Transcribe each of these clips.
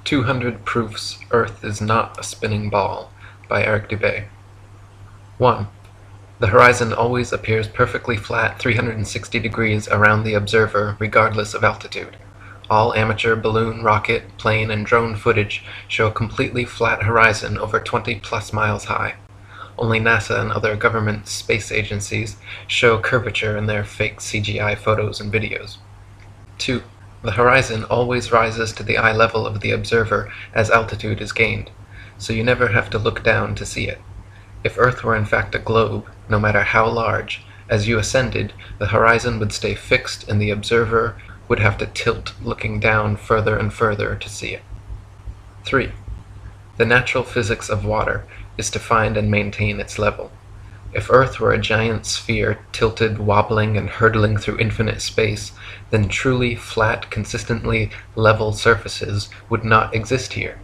200 Proofs Earth is Not a Spinning Ball by Eric Dubay. 1. The horizon always appears perfectly flat 360 degrees around the observer regardless of altitude. All amateur balloon, rocket, plane, and drone footage show a completely flat horizon over 20+ miles high. Only NASA and other government space agencies show curvature in their fake CGI photos and videos. 2. The horizon always rises to the eye level of the observer as altitude is gained, so you never have to look down to see it. If Earth were in fact a globe, no matter how large, as you ascended, the horizon would stay fixed and the observer would have to tilt looking down further and further to see it. 3. The natural physics of water is to find and maintain its level. If Earth were a giant sphere tilted, wobbling, and hurtling through infinite space, then truly flat, consistently level surfaces would not exist here.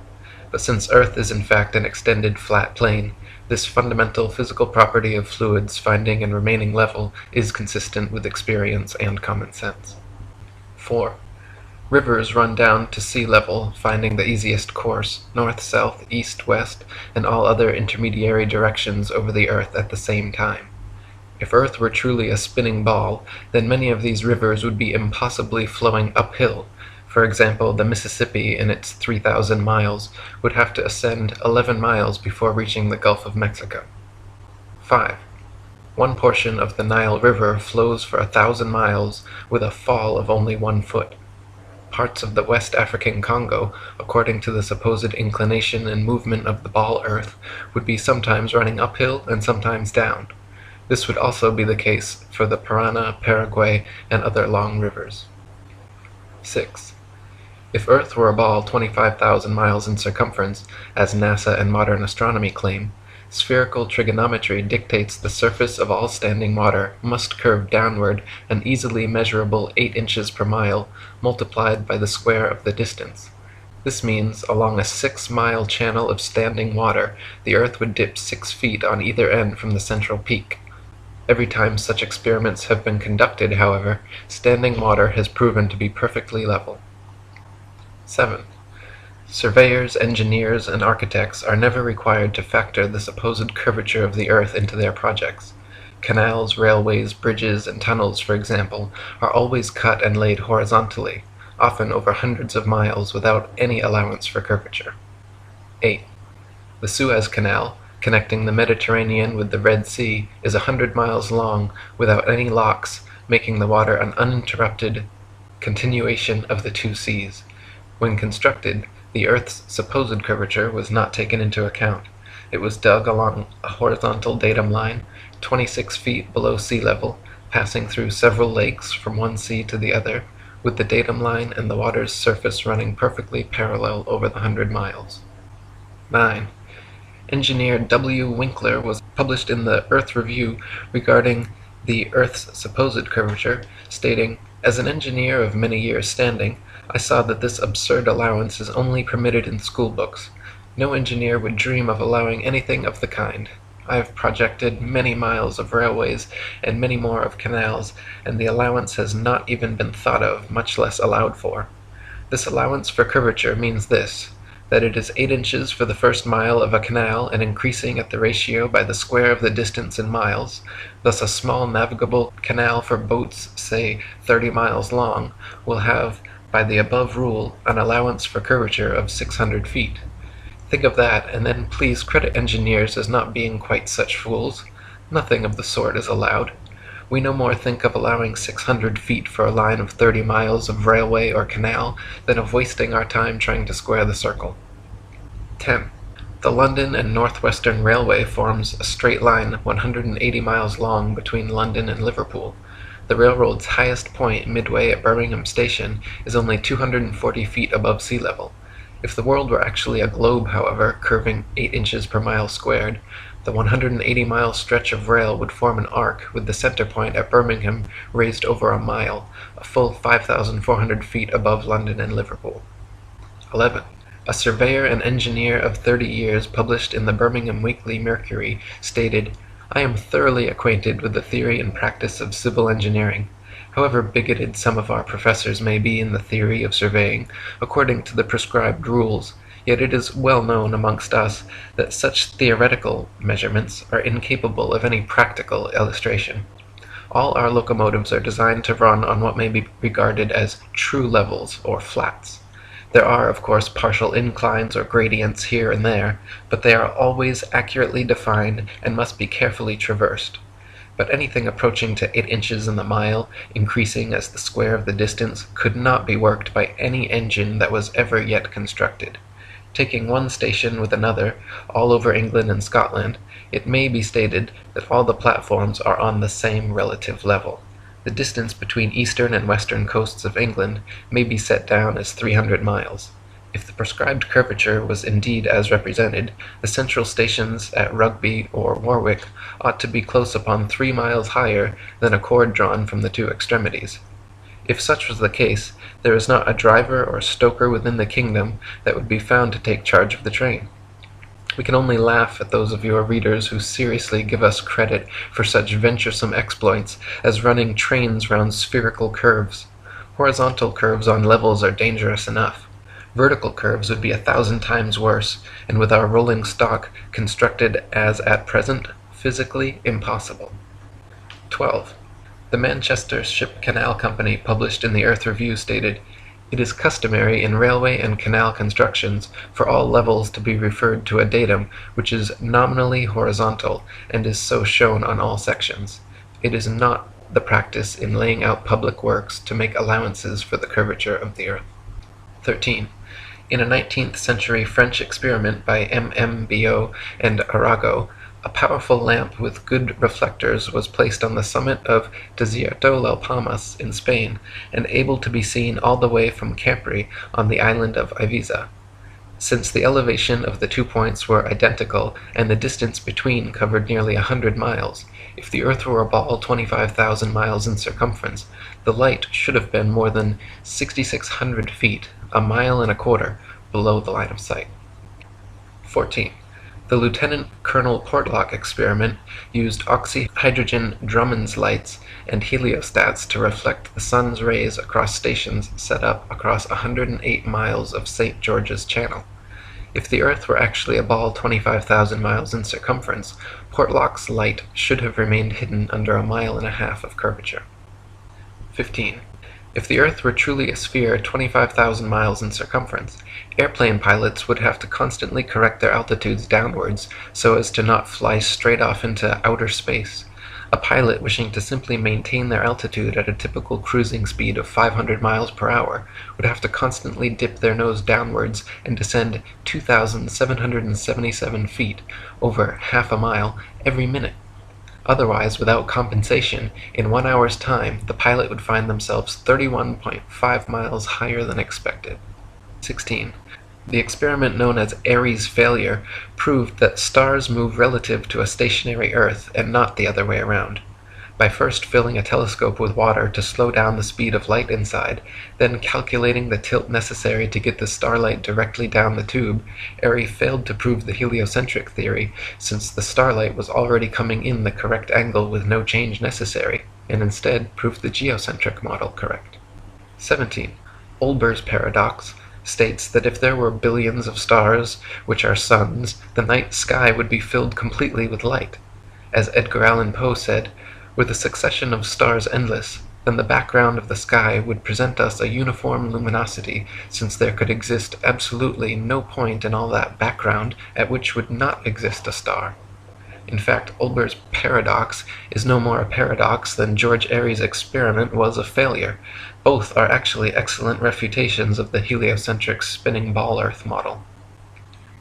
But since Earth is in fact an extended flat plane, this fundamental physical property of fluids finding and remaining level is consistent with experience and common sense. 4. Rivers run down to sea level, finding the easiest course, north, south, east, west, and all other intermediary directions over the Earth at the same time. If Earth were truly a spinning ball, then many of these rivers would be impossibly flowing uphill. For example, the Mississippi, in its 3,000 miles, would have to ascend 11 miles before reaching the Gulf of Mexico. 5. One portion of the Nile River flows for 1,000 miles with a fall of only 1 foot. Parts of the West African Congo, according to the supposed inclination and movement of the ball Earth, would be sometimes running uphill and sometimes down. This would also be the case for the Parana, Paraguay, and other long rivers. 6. If Earth were a ball 25,000 miles in circumference, as NASA and modern astronomy claim, spherical trigonometry dictates the surface of all standing water must curve downward an easily measurable 8 inches per mile, multiplied by the square of the distance. This means, along a 6-mile channel of standing water, the Earth would dip 6 feet on either end from the central peak. Every time such experiments have been conducted, however, standing water has proven to be perfectly level. 7. Surveyors, engineers, and architects are never required to factor the supposed curvature of the Earth into their projects. Canals, railways, bridges, and tunnels, for example, are always cut and laid horizontally, often over hundreds of miles without any allowance for curvature. 8. The Suez Canal, connecting the Mediterranean with the Red Sea, is 100 miles long without any locks, making the water an uninterrupted continuation of the two seas. When constructed, the Earth's supposed curvature was not taken into account. It was dug along a horizontal datum line, 26 feet below sea level, passing through several lakes from one sea to the other, with the datum line and the water's surface running perfectly parallel over the 100 miles. 9. Engineer W. Winkler was published in the Earth Review regarding the Earth's supposed curvature, stating, "As an engineer of many years' standing, I saw that this absurd allowance is only permitted in school books. No engineer would dream of allowing anything of the kind. I have projected many miles of railways and many more of canals, and the allowance has not even been thought of, much less allowed for. This allowance for curvature means this, that it is 8 inches for the first mile of a canal and increasing at the ratio by the square of the distance in miles. Thus a small navigable canal for boats, say 30 miles long, will have, by the above rule, an allowance for curvature of 600 feet. Think of that, and then please credit engineers as not being quite such fools. Nothing of the sort is allowed. We no more think of allowing 600 feet for a line of 30 miles of railway or canal than of wasting our time trying to square the circle. 10. The London and Northwestern Railway forms a straight line 180 miles long between London and Liverpool. The railroad's highest point, midway at Birmingham Station, is only 240 feet above sea level. If the world were actually a globe, however, curving 8 inches per mile squared, the 180-mile stretch of rail would form an arc with the center point at Birmingham raised over a mile, a full 5,400 feet above London and Liverpool. 11. A surveyor and engineer of 30 years published in the Birmingham Weekly Mercury stated, "I am thoroughly acquainted with the theory and practice of civil engineering. However bigoted some of our professors may be in the theory of surveying, according to the prescribed rules, yet it is well known amongst us that such theoretical measurements are incapable of any practical illustration. All our locomotives are designed to run on what may be regarded as true levels, or flats. There are, of course, partial inclines or gradients here and there, but they are always accurately defined and must be carefully traversed. But anything approaching to 8 inches in the mile, increasing as the square of the distance, could not be worked by any engine that was ever yet constructed. Taking one station with another, all over England and Scotland, it may be stated that all the platforms are on the same relative level. The distance between eastern and western coasts of England may be set down as 300 miles. If the prescribed curvature was indeed as represented, the central stations at Rugby or Warwick ought to be close upon 3 miles higher than a cord drawn from the two extremities. If such was the case, there is not a driver or stoker within the kingdom that would be found to take charge of the train. We can only laugh at those of your readers who seriously give us credit for such venturesome exploits as running trains round spherical curves. Horizontal curves on levels are dangerous enough. Vertical curves would be 1,000 times worse, and with our rolling stock constructed as at present, physically impossible. 12. The Manchester Ship Canal Company published in the Earth Review stated, "It is customary in railway and canal constructions for all levels to be referred to a datum which is nominally horizontal and is so shown on all sections. It is not the practice in laying out public works to make allowances for the curvature of the earth." 13. In a 19th century French experiment by M.M. and Arago, a powerful lamp with good reflectors was placed on the summit of Desierto las Palmas in Spain, and able to be seen all the way from Capri on the island of Ibiza. Since the elevation of the 2 points were identical and the distance between covered nearly 100 miles, if the earth were a ball 25,000 miles in circumference, the light should have been more than 6,600 feet, a mile and a quarter, below the line of sight. 14. The Lieutenant Colonel Portlock experiment used oxyhydrogen Drummond's lights and heliostats to reflect the sun's rays across stations set up across 108 miles of St. George's Channel. If the Earth were actually a ball 25,000 miles in circumference, Portlock's light should have remained hidden under a mile and a half of curvature. 15. If the Earth were truly a sphere 25,000 miles in circumference, airplane pilots would have to constantly correct their altitudes downwards so as to not fly straight off into outer space. A pilot wishing to simply maintain their altitude at a typical cruising speed of 500 miles per hour would have to constantly dip their nose downwards and descend 2,777 feet, over half a mile, every minute. Otherwise, without compensation, in 1 hour's time, the pilot would find themselves 31.5 miles higher than expected. 16. The experiment known as Airy's failure proved that stars move relative to a stationary Earth and not the other way around. By first filling a telescope with water to slow down the speed of light inside, then calculating the tilt necessary to get the starlight directly down the tube, Airy failed to prove the heliocentric theory, since the starlight was already coming in the correct angle with no change necessary, and instead proved the geocentric model correct. 17. Olber's paradox states that if there were billions of stars, which are suns, the night sky would be filled completely with light. As Edgar Allan Poe said, "Were the succession of stars endless, then the background of the sky would present us a uniform luminosity, since there could exist absolutely no point in all that background at which would not exist a star." In fact, Olber's paradox is no more a paradox than George Airy's experiment was a failure. Both are actually excellent refutations of the heliocentric spinning ball Earth model.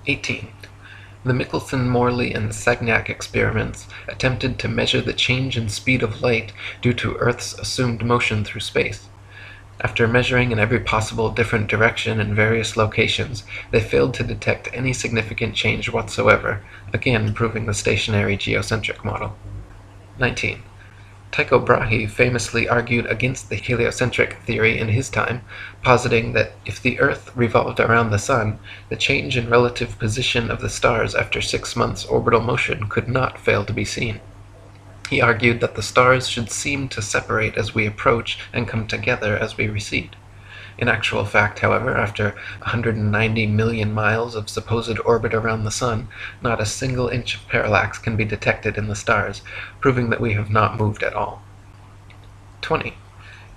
18. The Michelson-Morley and Sagnac experiments attempted to measure the change in speed of light due to Earth's assumed motion through space. After measuring in every possible different direction in various locations, they failed to detect any significant change whatsoever, again proving the stationary geocentric model. 19. Tycho Brahe famously argued against the heliocentric theory in his time, positing that if the Earth revolved around the Sun, the change in relative position of the stars after 6 months' orbital motion could not fail to be seen. He argued that the stars should seem to separate as we approach and come together as we recede. In actual fact, however, after 190 million miles of supposed orbit around the Sun, not a single inch of parallax can be detected in the stars, proving that we have not moved at all. 20.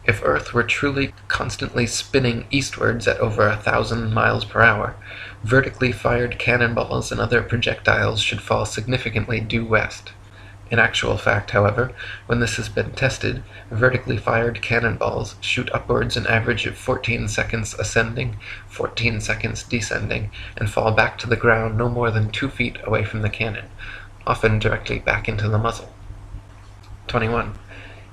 If Earth were truly constantly spinning eastwards at over 1,000 miles per hour, vertically fired cannonballs and other projectiles should fall significantly due west. In actual fact, however, when this has been tested, vertically fired cannonballs shoot upwards an average of 14 seconds ascending, 14 seconds descending, and fall back to the ground no more than 2 feet away from the cannon, often directly back into the muzzle. 21.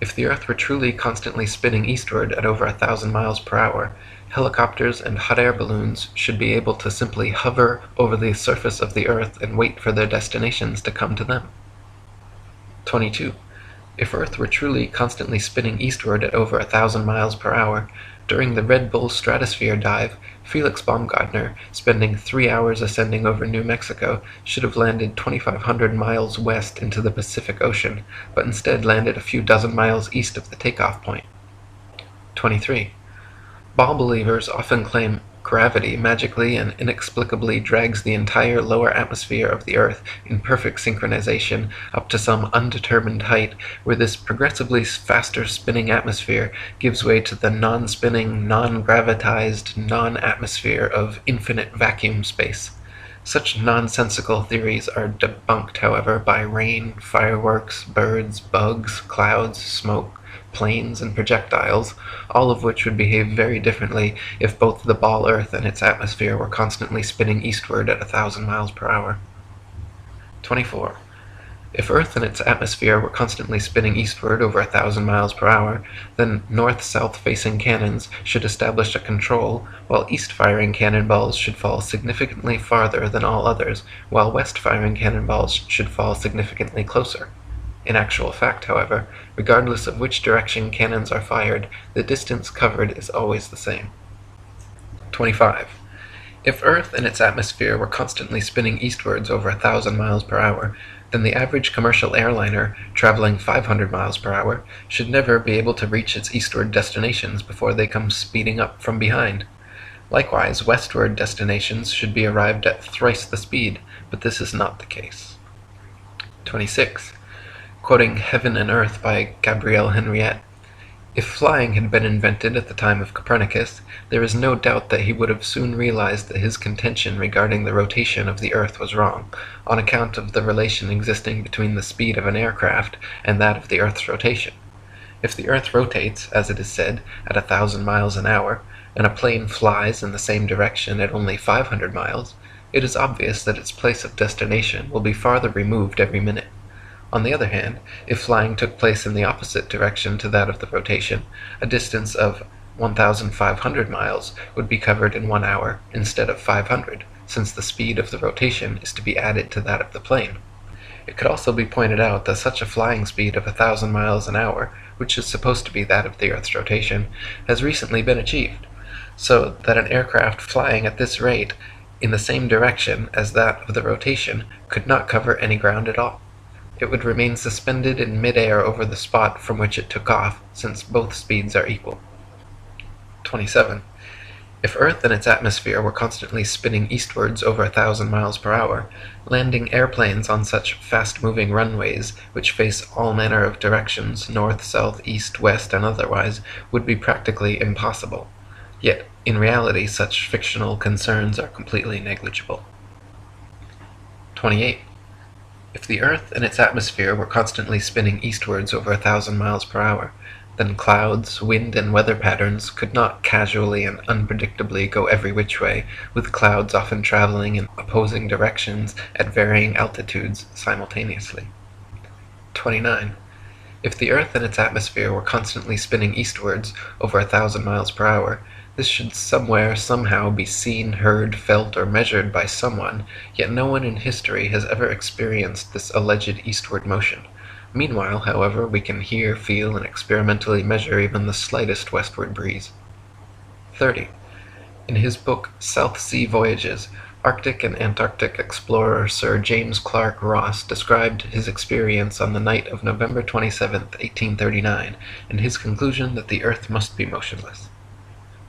If the Earth were truly constantly spinning eastward at over 1,000 miles per hour, helicopters and hot air balloons should be able to simply hover over the surface of the Earth and wait for their destinations to come to them. 22. If Earth were truly constantly spinning eastward at over 1,000 miles per hour, during the Red Bull stratosphere dive, Felix Baumgartner, spending 3 hours ascending over New Mexico, should have landed 2,500 miles west into the Pacific Ocean, but instead landed a few dozen miles east of the takeoff point. 23. Ball believers often claim gravity magically and inexplicably drags the entire lower atmosphere of the Earth in perfect synchronization up to some undetermined height, where this progressively faster spinning atmosphere gives way to the non-spinning, non-gravitized, non-atmosphere of infinite vacuum space. Such nonsensical theories are debunked, however, by rain, fireworks, birds, bugs, clouds, smoke, planes, and projectiles, all of which would behave very differently if both the ball Earth and its atmosphere were constantly spinning eastward at 1,000 miles per hour. 24. If Earth and its atmosphere were constantly spinning eastward over 1,000 miles per hour, then north-south facing cannons should establish a control, while east-firing cannonballs should fall significantly farther than all others, while west-firing cannonballs should fall significantly closer. In actual fact, however, regardless of which direction cannons are fired, the distance covered is always the same. 25. If Earth and its atmosphere were constantly spinning eastwards over 1,000 miles per hour, then the average commercial airliner, traveling 500 miles per hour, should never be able to reach its eastward destinations before they come speeding up from behind. Likewise, westward destinations should be arrived at thrice the speed, but this is not the case. 26. Quoting Heaven and Earth by Gabrielle Henriette, if flying had been invented at the time of Copernicus, there is no doubt that he would have soon realized that his contention regarding the rotation of the Earth was wrong, on account of the relation existing between the speed of an aircraft and that of the Earth's rotation. If the Earth rotates, as it is said, at 1,000 miles an hour, and a plane flies in the same direction at only 500 miles, it is obvious that its place of destination will be farther removed every minute. On the other hand, if flying took place in the opposite direction to that of the rotation, a distance of 1,500 miles would be covered in 1 hour instead of 500, since the speed of the rotation is to be added to that of the plane. It could also be pointed out that such a flying speed of 1,000 miles an hour, which is supposed to be that of the Earth's rotation, has recently been achieved, so that an aircraft flying at this rate in the same direction as that of the rotation could not cover any ground at all. It would remain suspended in mid-air over the spot from which it took off, since both speeds are equal. 27. If Earth and its atmosphere were constantly spinning eastwards over 1,000 miles per hour, landing airplanes on such fast-moving runways, which face all manner of directions, north, south, east, west, and otherwise, would be practically impossible. Yet, in reality, such fictional concerns are completely negligible. 28. If the Earth and its atmosphere were constantly spinning eastwards over 1,000 miles per hour, then clouds, wind, and weather patterns could not casually and unpredictably go every which way, with clouds often traveling in opposing directions at varying altitudes simultaneously. 29. If the Earth and its atmosphere were constantly spinning eastwards over 1,000 miles per hour, this should somewhere, somehow be seen, heard, felt, or measured by someone, yet no one in history has ever experienced this alleged eastward motion. Meanwhile, however, we can hear, feel, and experimentally measure even the slightest westward breeze. 30. In his book South Sea Voyages, Arctic and Antarctic explorer Sir James Clark Ross described his experience on the night of November 27, 1839, and his conclusion that the Earth must be motionless.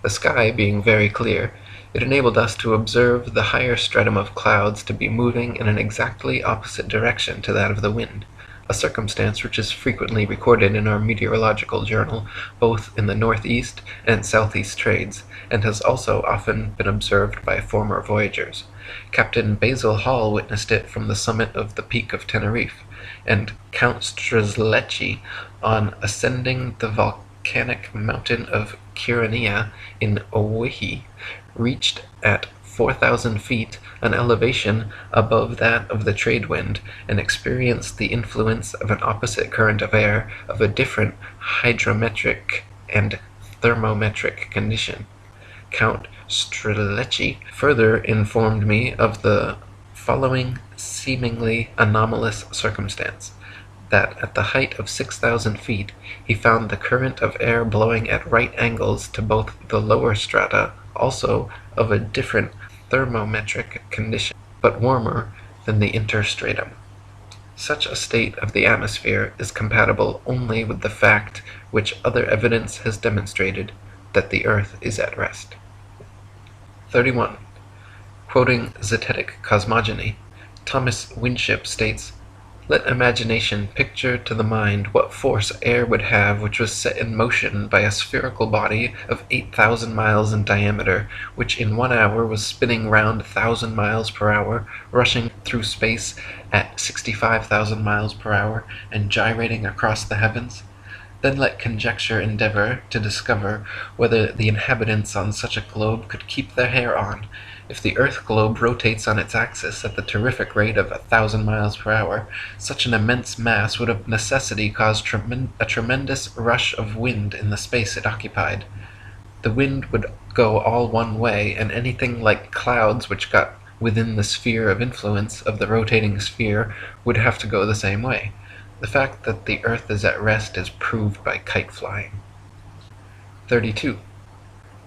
The sky being very clear, it enabled us to observe the higher stratum of clouds to be moving in an exactly opposite direction to that of the wind, a circumstance which is frequently recorded in our meteorological journal, both in the northeast and southeast trades, and has also often been observed by former voyagers. Captain Basil Hall witnessed it from the summit of the Peak of Teneriffe, and Count Strzelecki on ascending the volcanic mountain of Kyrenia in Owyhee, reached at 4,000 feet an elevation above that of the trade wind, and experienced the influence of an opposite current of air of a different hydrometric and thermometric condition. Count Strzelecki further informed me of the following seemingly anomalous circumstance, that at the height of 6,000 feet he found the current of air blowing at right angles to both the lower strata, also of a different thermometric condition, but warmer than the interstratum. Such a state of the atmosphere is compatible only with the fact which other evidence has demonstrated, that the earth is at rest. 31. Quoting zetetic cosmogony, Thomas Winship states, "Let imagination picture to the mind what force air would have which was set in motion by a spherical body of 8,000 miles in diameter, which in 1 hour was spinning round 1,000 miles per hour, rushing through space at 65,000 miles per hour, and gyrating across the heavens. Then let conjecture endeavor to discover whether the inhabitants on such a globe could keep their hair on. If the earth globe rotates on its axis at the terrific rate of 1,000 miles per hour, such an immense mass would of necessity cause a tremendous rush of wind in the space it occupied. The wind would go all one way, and anything like clouds which got within the sphere of influence of the rotating sphere would have to go the same way. The fact that the earth is at rest is proved by kite flying." 32.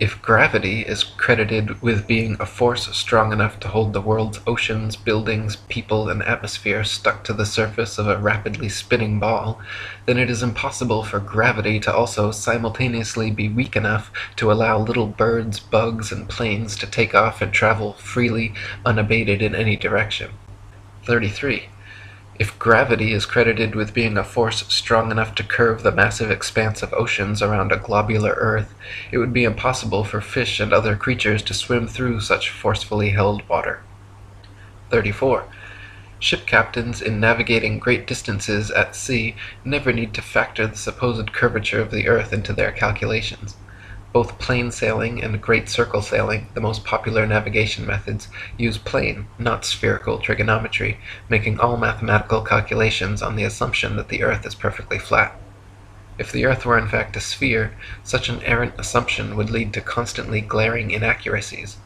If gravity is credited with being a force strong enough to hold the world's oceans, buildings, people, and atmosphere stuck to the surface of a rapidly spinning ball, then it is impossible for gravity to also simultaneously be weak enough to allow little birds, bugs, and planes to take off and travel freely, unabated in any direction. 33. If gravity is credited with being a force strong enough to curve the massive expanse of oceans around a globular earth, it would be impossible for fish and other creatures to swim through such forcefully held water. 34. Ship captains in navigating great distances at sea never need to factor the supposed curvature of the earth into their calculations. Both plane sailing and great circle sailing, the most popular navigation methods, use plane, not spherical trigonometry, making all mathematical calculations on the assumption that the earth is perfectly flat. If the earth were in fact a sphere, such an errant assumption would lead to constantly glaring inaccuracies.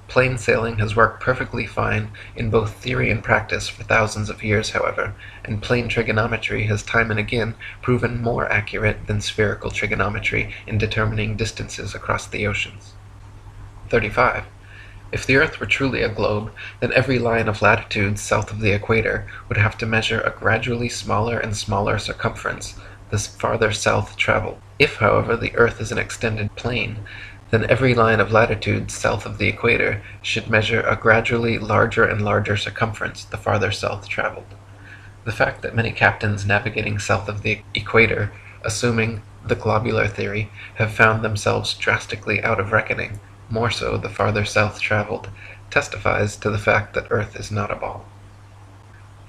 Plane sailing has worked perfectly fine in both theory and practice for thousands of years, however, and plane trigonometry has time and again proven more accurate than spherical trigonometry in determining distances across the oceans. 35. If the earth were truly a globe, then every line of latitude south of the equator would have to measure a gradually smaller and smaller circumference the farther south traveled. If, however, the earth is an extended plane, then every line of latitude south of the equator should measure a gradually larger and larger circumference the farther south traveled. The fact that many captains navigating south of the equator, assuming the globular theory, have found themselves drastically out of reckoning, more so the farther south traveled, testifies to the fact that Earth is not a ball.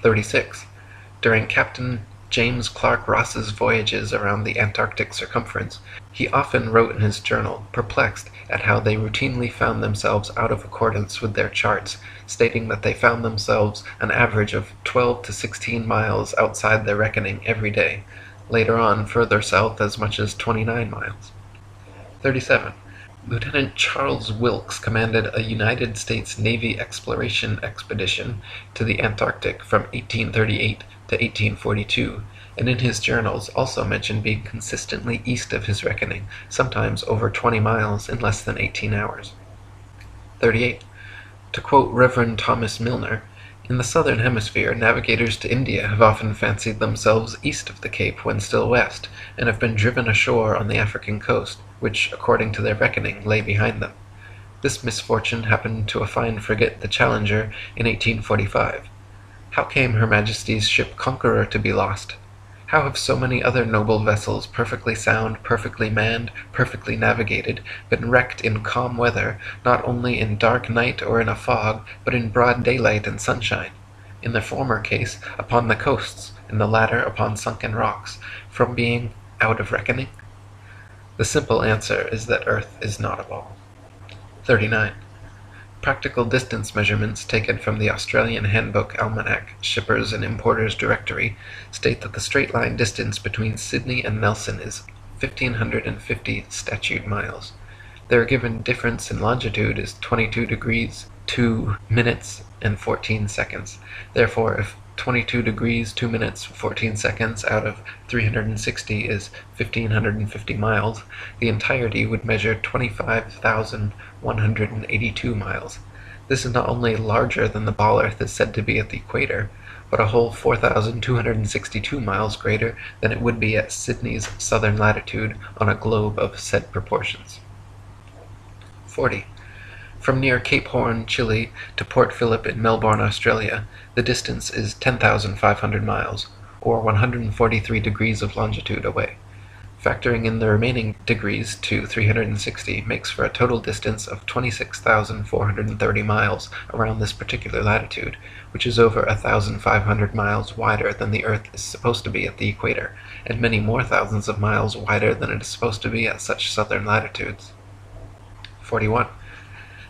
36. During Captain James Clark Ross's voyages around the Antarctic circumference, he often wrote in his journal, perplexed at how they routinely found themselves out of accordance with their charts, stating that they found themselves an average of 12 to 16 miles outside their reckoning every day, later on further south as much as 29 miles. 37. Lieutenant Charles Wilkes commanded a United States Navy exploration expedition to the Antarctic from 1838 to 1842, and in his journals also mentioned being consistently east of his reckoning, sometimes over 20 miles in less than 18 hours. 38. To quote Reverend Thomas Milner, "In the southern hemisphere, navigators to India have often fancied themselves east of the Cape when still west, and have been driven ashore on the African coast, which, according to their reckoning, lay behind them. This misfortune happened to a fine frigate, the Challenger, in 1845. How came Her Majesty's ship Conqueror to be lost? How have so many other noble vessels, perfectly sound, perfectly manned, perfectly navigated, been wrecked in calm weather, not only in dark night or in a fog, but in broad daylight and sunshine? In the former case, upon the coasts, in the latter upon sunken rocks, from being out of reckoning? The simple answer is that Earth is not a ball." 39. Practical distance measurements taken from the Australian Handbook Almanac Shippers and Importers Directory state that the straight-line distance between Sydney and Nelson is 1,550 statute miles. Their given difference in longitude is 22 degrees 2 minutes and 14 seconds. Therefore, if 22 degrees 2 minutes 14 seconds out of 360 is 1,550 miles, the entirety would measure 25,182 miles. This is not only larger than the ball Earth is said to be at the equator, but a whole 4,262 miles greater than it would be at Sydney's southern latitude on a globe of said proportions. 40. From near Cape Horn, Chile, to Port Phillip in Melbourne, Australia, the distance is 10,500 miles, or 143 degrees of longitude away. Factoring in the remaining degrees to 360 makes for a total distance of 26,430 miles around this particular latitude, which is over 1,500 miles wider than the Earth is supposed to be at the equator, and many more thousands of miles wider than it is supposed to be at such southern latitudes. 41.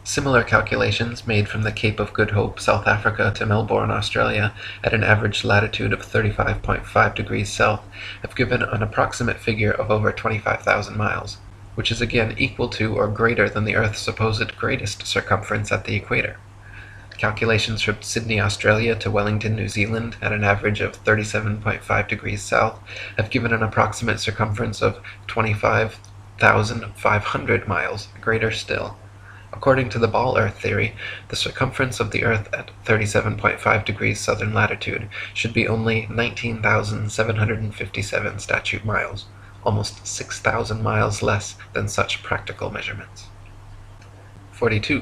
Similar calculations made from the Cape of Good Hope, South Africa, to Melbourne, Australia, at an average latitude of 35.5 degrees south, have given an approximate figure of over 25,000 miles, which is again equal to or greater than the Earth's supposed greatest circumference at the equator. Calculations from Sydney, Australia, to Wellington, New Zealand, at an average of 37.5 degrees south, have given an approximate circumference of 25,500 miles, greater still. According to the ball Earth theory, the circumference of the Earth at 37.5 degrees southern latitude should be only 19,757 statute miles, almost 6,000 miles less than such practical measurements. 42.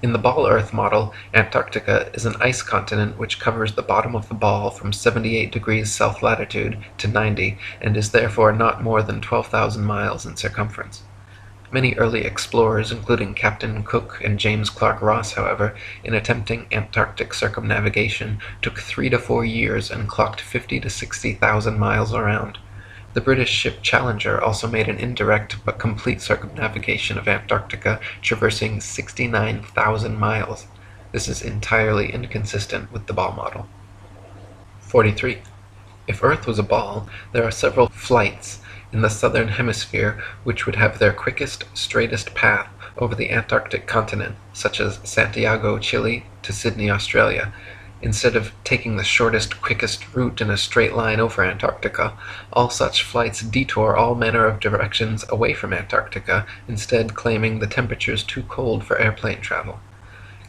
In the ball Earth model, Antarctica is an ice continent which covers the bottom of the ball from 78 degrees south latitude to 90, and is therefore not more than 12,000 miles in circumference. Many early explorers, including Captain Cook and James Clark Ross, however, in attempting Antarctic circumnavigation, took 3 to 4 years and clocked 50 to 60,000 miles around. The British ship Challenger also made an indirect but complete circumnavigation of Antarctica, traversing 69,000 miles. This is entirely inconsistent with the ball model. 43. If Earth was a ball, there are several flights in the southern hemisphere which would have their quickest, straightest path over the Antarctic continent, such as Santiago, Chile, to Sydney, Australia. Instead of taking the shortest, quickest route in a straight line over Antarctica, all such flights detour all manner of directions away from Antarctica, instead claiming the temperatures too cold for airplane travel.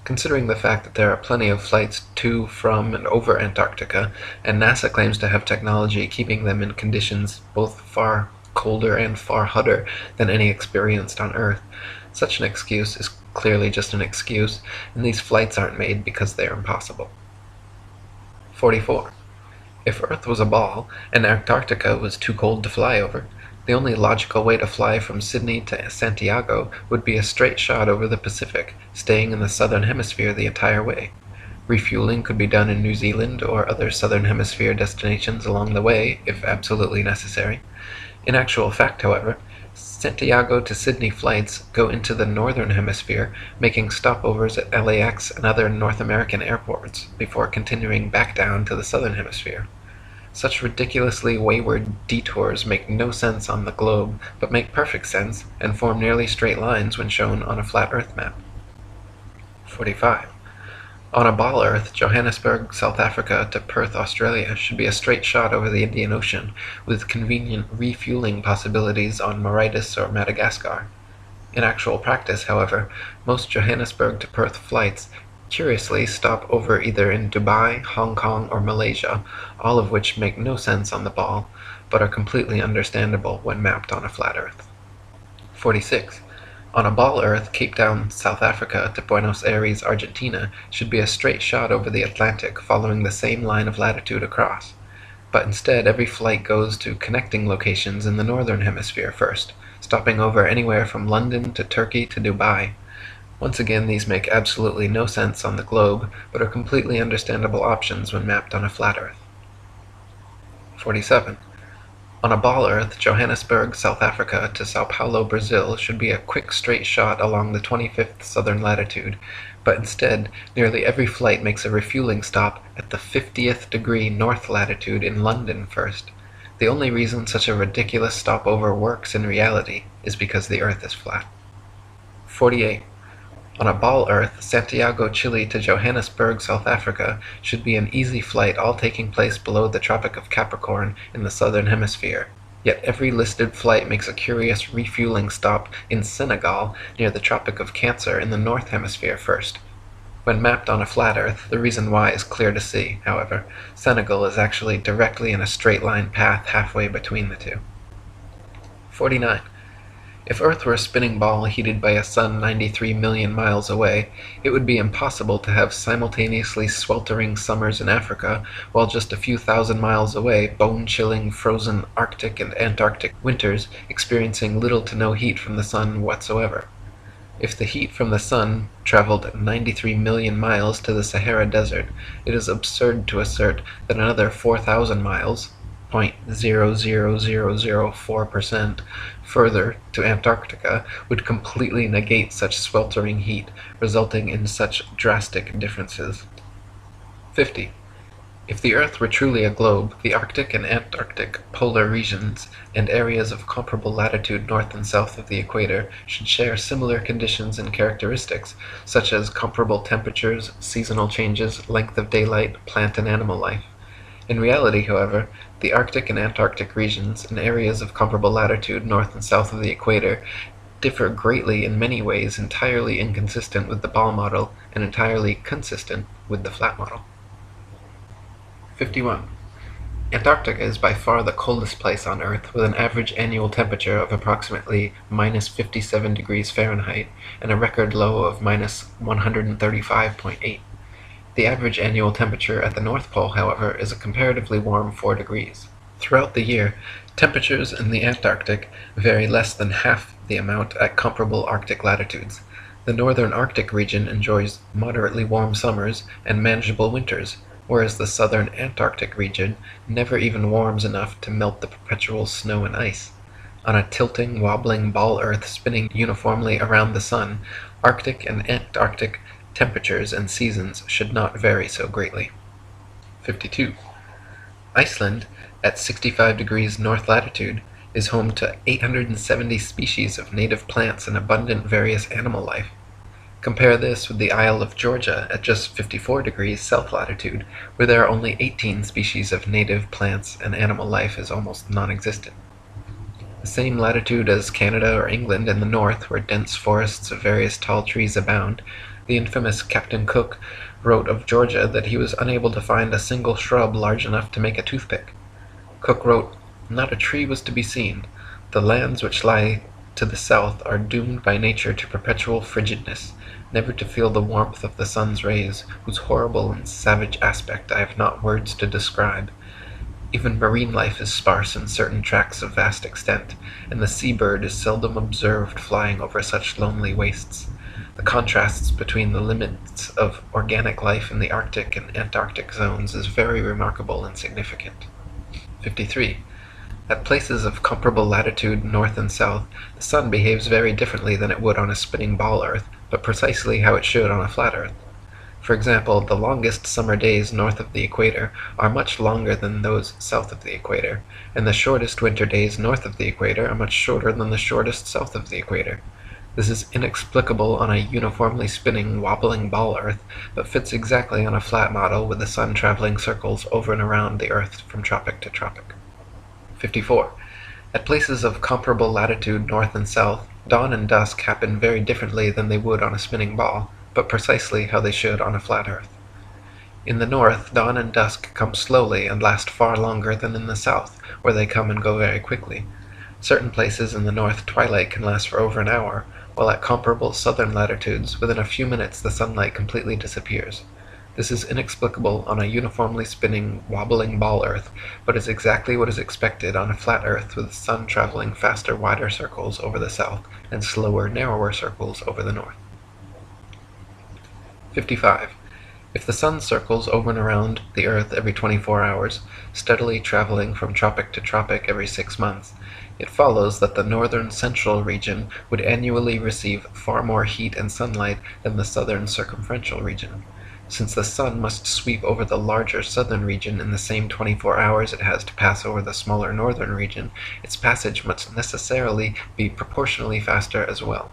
Considering the fact that there are plenty of flights to, from, and over Antarctica, and NASA claims to have technology keeping them in conditions both far colder and far hotter than any experienced on Earth, such an excuse is clearly just an excuse, and these flights aren't made because they are impossible. 44. If Earth was a ball, and Antarctica was too cold to fly over, the only logical way to fly from Sydney to Santiago would be a straight shot over the Pacific, staying in the southern hemisphere the entire way. Refueling could be done in New Zealand or other southern hemisphere destinations along the way, if absolutely necessary. In actual fact, however, Santiago to Sydney flights go into the northern hemisphere, making stopovers at LAX and other North American airports before continuing back down to the southern hemisphere. Such ridiculously wayward detours make no sense on the globe, but make perfect sense and form nearly straight lines when shown on a flat Earth map. 45. On a ball Earth, Johannesburg, South Africa to Perth, Australia should be a straight shot over the Indian Ocean, with convenient refueling possibilities on Mauritius or Madagascar. In actual practice, however, most Johannesburg to Perth flights curiously stop over either in Dubai, Hong Kong, or Malaysia, all of which make no sense on the ball, but are completely understandable when mapped on a flat Earth. 46. On a ball Earth, Cape Town, South Africa to Buenos Aires, Argentina should be a straight shot over the Atlantic following the same line of latitude across. But instead, every flight goes to connecting locations in the northern hemisphere first, stopping over anywhere from London to Turkey to Dubai. Once again, these make absolutely no sense on the globe, but are completely understandable options when mapped on a flat Earth. 47. On a ball Earth, Johannesburg, South Africa to Sao Paulo, Brazil should be a quick straight shot along the 25th southern latitude, but instead, nearly every flight makes a refueling stop at the 50th degree north latitude in London first. The only reason such a ridiculous stopover works in reality is because the Earth is flat. 48. On a ball Earth, Santiago, Chile to Johannesburg, South Africa should be an easy flight, all taking place below the Tropic of Capricorn in the southern hemisphere. Yet every listed flight makes a curious refueling stop in Senegal near the Tropic of Cancer in the north hemisphere first. When mapped on a flat Earth, the reason why is clear to see, however. Senegal is actually directly in a straight line path halfway between the two. 49. If Earth were a spinning ball heated by a sun 93 million miles away, it would be impossible to have simultaneously sweltering summers in Africa, while just a few thousand miles away, bone-chilling, frozen Arctic and Antarctic winters experiencing little to no heat from the sun whatsoever. If the heat from the sun traveled 93 million miles to the Sahara Desert, it is absurd to assert that another 4,000 miles, 0.00004%, further to Antarctica would completely negate such sweltering heat, resulting in such drastic differences. 50. If the Earth were truly a globe, the Arctic and Antarctic polar regions and areas of comparable latitude north and south of the equator should share similar conditions and characteristics, such as comparable temperatures, seasonal changes, length of daylight, plant and animal life. In reality, however, the Arctic and Antarctic regions and areas of comparable latitude north and south of the equator differ greatly in many ways, entirely inconsistent with the ball model and entirely consistent with the flat model. 51. Antarctica is by far the coldest place on Earth, with an average annual temperature of approximately minus 57 degrees Fahrenheit and a record low of minus 135.8. The average annual temperature at the North Pole, however, is a comparatively warm 4 degrees. Throughout the year, temperatures in the Antarctic vary less than half the amount at comparable Arctic latitudes. The northern Arctic region enjoys moderately warm summers and manageable winters, whereas the southern Antarctic region never even warms enough to melt the perpetual snow and ice. On a tilting, wobbling ball Earth spinning uniformly around the sun, Arctic and Antarctic temperatures and seasons should not vary so greatly. 52. Iceland, at 65 degrees north latitude, is home to 870 species of native plants and abundant various animal life. Compare this with the Isle of Georgia at just 54 degrees south latitude, where there are only 18 species of native plants and animal life is almost non-existent. The same latitude as Canada or England in the north, where dense forests of various tall trees abound, the infamous Captain Cook wrote of Georgia that he was unable to find a single shrub large enough to make a toothpick. Cook wrote, "Not a tree was to be seen. The lands which lie to the south are doomed by nature to perpetual frigidness, never to feel the warmth of the sun's rays, whose horrible and savage aspect I have not words to describe. Even marine life is sparse in certain tracts of vast extent, and the sea-bird is seldom observed flying over such lonely wastes. The contrasts between the limits of organic life in the Arctic and Antarctic zones is very remarkable and significant." 53. At places of comparable latitude north and south, the sun behaves very differently than it would on a spinning ball Earth, but precisely how it should on a flat Earth. For example, the longest summer days north of the equator are much longer than those south of the equator, and the shortest winter days north of the equator are much shorter than the shortest south of the equator. This is inexplicable on a uniformly spinning, wobbling ball Earth, but fits exactly on a flat model with the sun traveling circles over and around the Earth from tropic to tropic. 54. At places of comparable latitude north and south, Dawn and dusk happen very differently than they would on a spinning ball, but precisely how they should on a flat Earth. In the north, dawn and dusk come slowly and last far longer than in the south, where they come and go very quickly. Certain places in the north twilight can last for over an hour, while at comparable southern latitudes, within a few minutes the sunlight completely disappears. This is inexplicable on a uniformly spinning, wobbling ball Earth, but is exactly what is expected on a flat Earth with the sun traveling faster, wider circles over the south and slower, narrower circles over the north. 55. If the sun circles over and around the Earth every 24 hours, steadily traveling from tropic to tropic every 6 months, it follows that the northern central region would annually receive far more heat and sunlight than the southern circumferential region. Since the sun must sweep over the larger southern region in the same 24 hours it has to pass over the smaller northern region, its passage must necessarily be proportionally faster as well.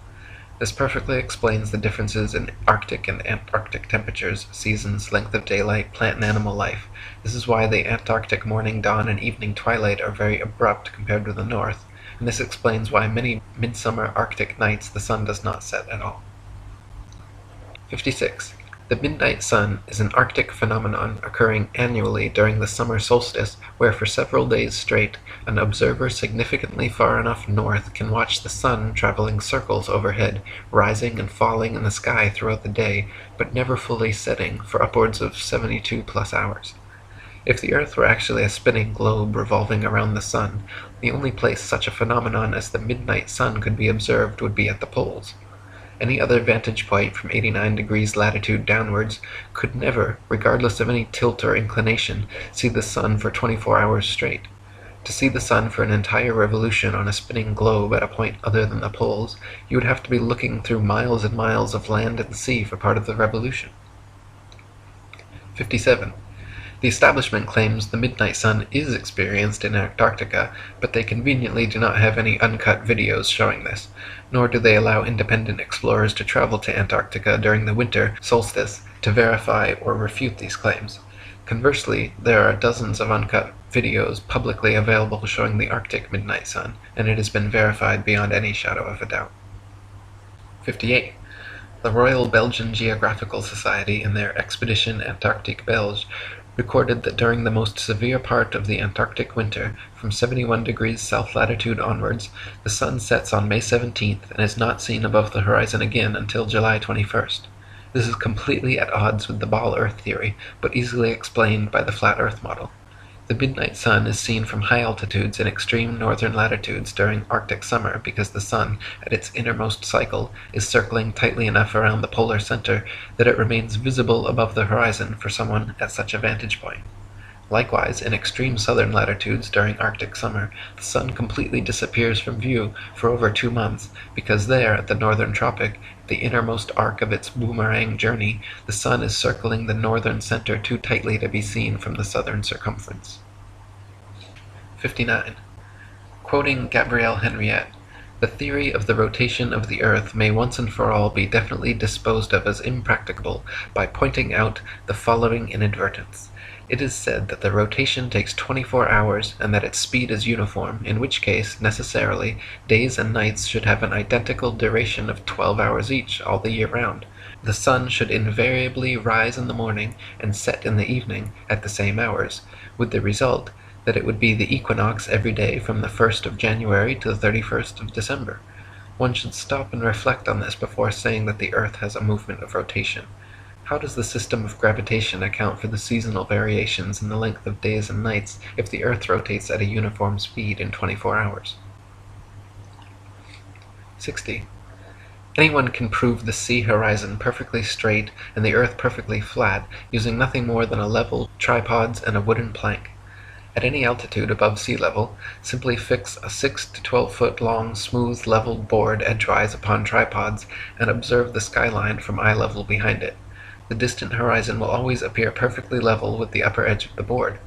This perfectly explains the differences in Arctic and Antarctic temperatures, seasons, length of daylight, plant and animal life. This is why the Antarctic morning dawn and evening twilight are very abrupt compared to the north, and this explains why many midsummer Arctic nights the sun does not set at all. 56. The midnight sun is an Arctic phenomenon occurring annually during the summer solstice, where for several days straight an observer significantly far enough north can watch the sun traveling circles overhead, rising and falling in the sky throughout the day, but never fully setting for upwards of 72 plus hours. If the Earth were actually a spinning globe revolving around the sun, the only place such a phenomenon as the midnight sun could be observed would be at the poles. Any other vantage point from 89 degrees latitude downwards could never, regardless of any tilt or inclination, see the sun for 24 hours straight. To see the sun for an entire revolution on a spinning globe at a point other than the poles, you would have to be looking through miles and miles of land and sea for part of the revolution. 57. The establishment claims the midnight sun is experienced in Antarctica, but they conveniently do not have any uncut videos showing this, nor do they allow independent explorers to travel to Antarctica during the winter solstice to verify or refute these claims. Conversely, there are dozens of uncut videos publicly available showing the Arctic midnight sun, and it has been verified beyond any shadow of a doubt. 58. The Royal Belgian Geographical Society, in their Expedition Antarctique Belge, recorded that during the most severe part of the Antarctic winter, from 71 degrees south latitude onwards, the sun sets on May 17th and is not seen above the horizon again until July 21st. This is completely at odds with the ball Earth theory, but easily explained by the flat Earth model. The midnight sun is seen from high altitudes in extreme northern latitudes during Arctic summer because the sun, at its innermost cycle, is circling tightly enough around the polar center that it remains visible above the horizon for someone at such a vantage point. Likewise, in extreme southern latitudes during Arctic summer, the sun completely disappears from view for over 2 months, because there, at the northern tropic, the innermost arc of its boomerang journey, the sun is circling the northern center too tightly to be seen from the southern circumference. 59. Quoting Gabrielle Henriette, "The theory of the rotation of the Earth may once and for all be definitely disposed of as impracticable by pointing out the following inadvertence. It is said that the rotation takes 24 hours and that its speed is uniform, in which case, necessarily, days and nights should have an identical duration of 12 hours each all the year round. The sun should invariably rise in the morning and set in the evening at the same hours, with the result that it would be the equinox every day from the 1st of January to the 31st of December. One should stop and reflect on this before saying that the Earth has a movement of rotation. How does the system of gravitation account for the seasonal variations in the length of days and nights if the Earth rotates at a uniform speed in 24 hours? 60. Anyone can prove the sea horizon perfectly straight and the Earth perfectly flat using nothing more than a level, tripods, and a wooden plank. At any altitude above sea level, simply fix a 6 to 12 foot long smooth leveled board edgewise upon tripods and observe the skyline from eye level behind it. The distant horizon will always appear perfectly level with the upper edge of the board.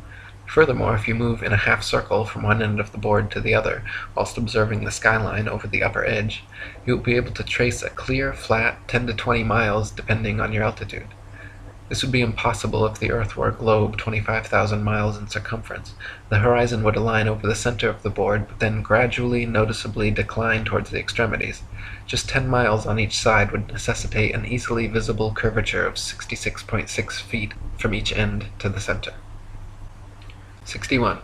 Furthermore, if you move in a half circle from one end of the board to the other, whilst observing the skyline over the upper edge, you will be able to trace a clear, flat 10 to 20 miles depending on your altitude. This would be impossible if the Earth were a globe 25,000 miles in circumference. The horizon would align over the center of the board, but then gradually, noticeably decline towards the extremities. Just 10 miles on each side would necessitate an easily visible curvature of 66.6 feet from each end to the center. 61.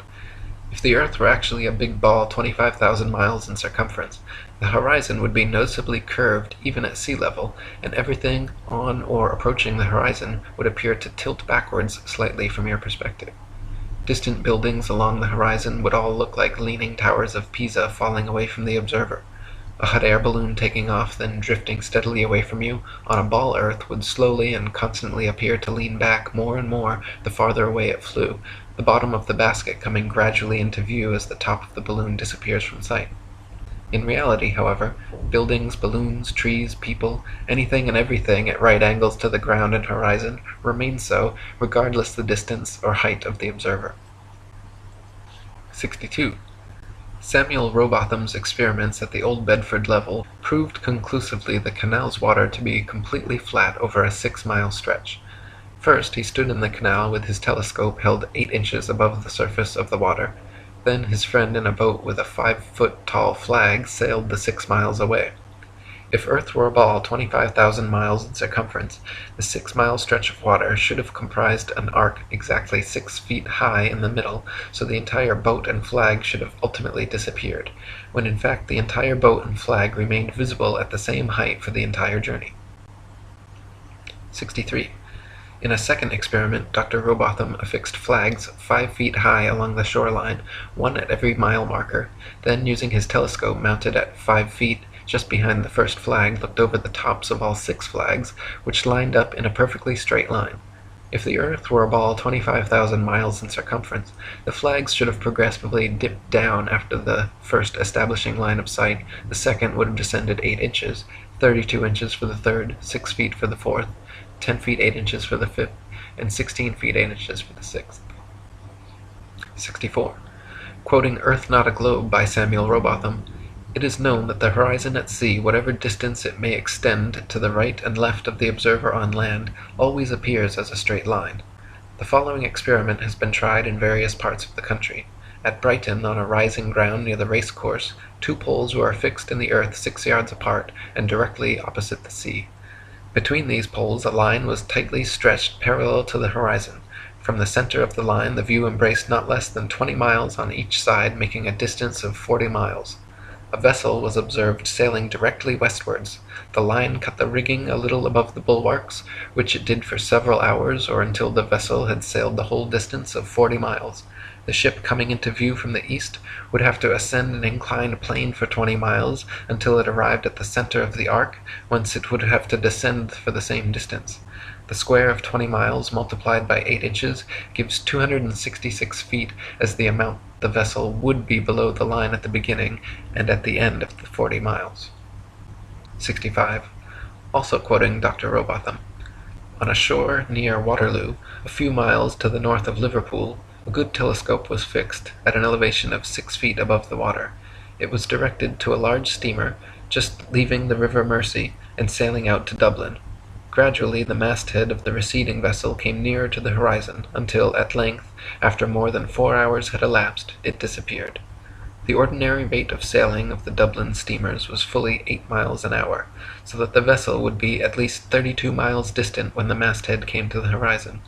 If the Earth were actually a big ball 25,000 miles in circumference, the horizon would be noticeably curved even at sea level, and everything on or approaching the horizon would appear to tilt backwards slightly from your perspective. Distant buildings along the horizon would all look like leaning towers of Pisa falling away from the observer. A hot air balloon taking off, then drifting steadily away from you on a ball Earth would slowly and constantly appear to lean back more and more the farther away it flew, the bottom of the basket coming gradually into view as the top of the balloon disappears from sight. In reality, however, buildings, balloons, trees, people, anything and everything at right angles to the ground and horizon remain so, regardless the distance or height of the observer. 62. Samuel Rowbotham's experiments at the Old Bedford level proved conclusively the canal's water to be completely flat over a 6-mile stretch. First, he stood in the canal with his telescope held 8 inches above the surface of the water. Then his friend in a boat with a 5-foot-tall flag sailed the 6 miles away. If Earth were a ball 25,000 miles in circumference, the 6-mile stretch of water should have comprised an arc exactly 6 feet high in the middle, so the entire boat and flag should have ultimately disappeared, when in fact the entire boat and flag remained visible at the same height for the entire journey. 63. In a second experiment, Dr. Rowbotham affixed flags 5 feet high along the shoreline, one at every mile marker, then using his telescope mounted at 5 feet just behind the first flag, looked over the tops of all 6 flags, which lined up in a perfectly straight line. If the Earth were a ball 25,000 miles in circumference, the flags should have progressively dipped down after the first establishing line of sight. The second would have descended 8 inches, 32 inches for the third, 6 feet for the fourth, 10 feet 8 inches for the fifth, and 16 feet 8 inches for the sixth. 64. Quoting Earth Not a Globe by Samuel Rowbotham, "It is known that the horizon at sea, whatever distance it may extend to the right and left of the observer on land, always appears as a straight line. The following experiment has been tried in various parts of the country. At Brighton, on a rising ground near the race course, 2 poles were affixed in the earth 6 yards apart and directly opposite the sea. Between these poles a line was tightly stretched parallel to the horizon. From the center of the line the view embraced not less than 20 miles on each side, making a distance of 40 miles. A vessel was observed sailing directly westwards. The line cut the rigging a little above the bulwarks, which it did for several hours, or until the vessel had sailed the whole distance of 40 miles. The ship coming into view from the east would have to ascend an inclined plane for 20 miles until it arrived at the center of the arc, whence it would have to descend for the same distance. The square of 20 miles multiplied by 8 inches gives 266 feet as the amount the vessel would be below the line at the beginning and at the end of the 40 miles. 65. Also quoting Dr. Rowbotham, "On a shore near Waterloo, a few miles to the north of Liverpool, a good telescope was fixed at an elevation of 6 feet above the water. It was directed to a large steamer just leaving the River Mersey and sailing out to Dublin. Gradually the masthead of the receding vessel came nearer to the horizon, until at length, after more than 4 hours had elapsed, it disappeared. The ordinary rate of sailing of the Dublin steamers was fully 8 miles an hour, so that the vessel would be at least 32 miles distant when the masthead came to the horizon.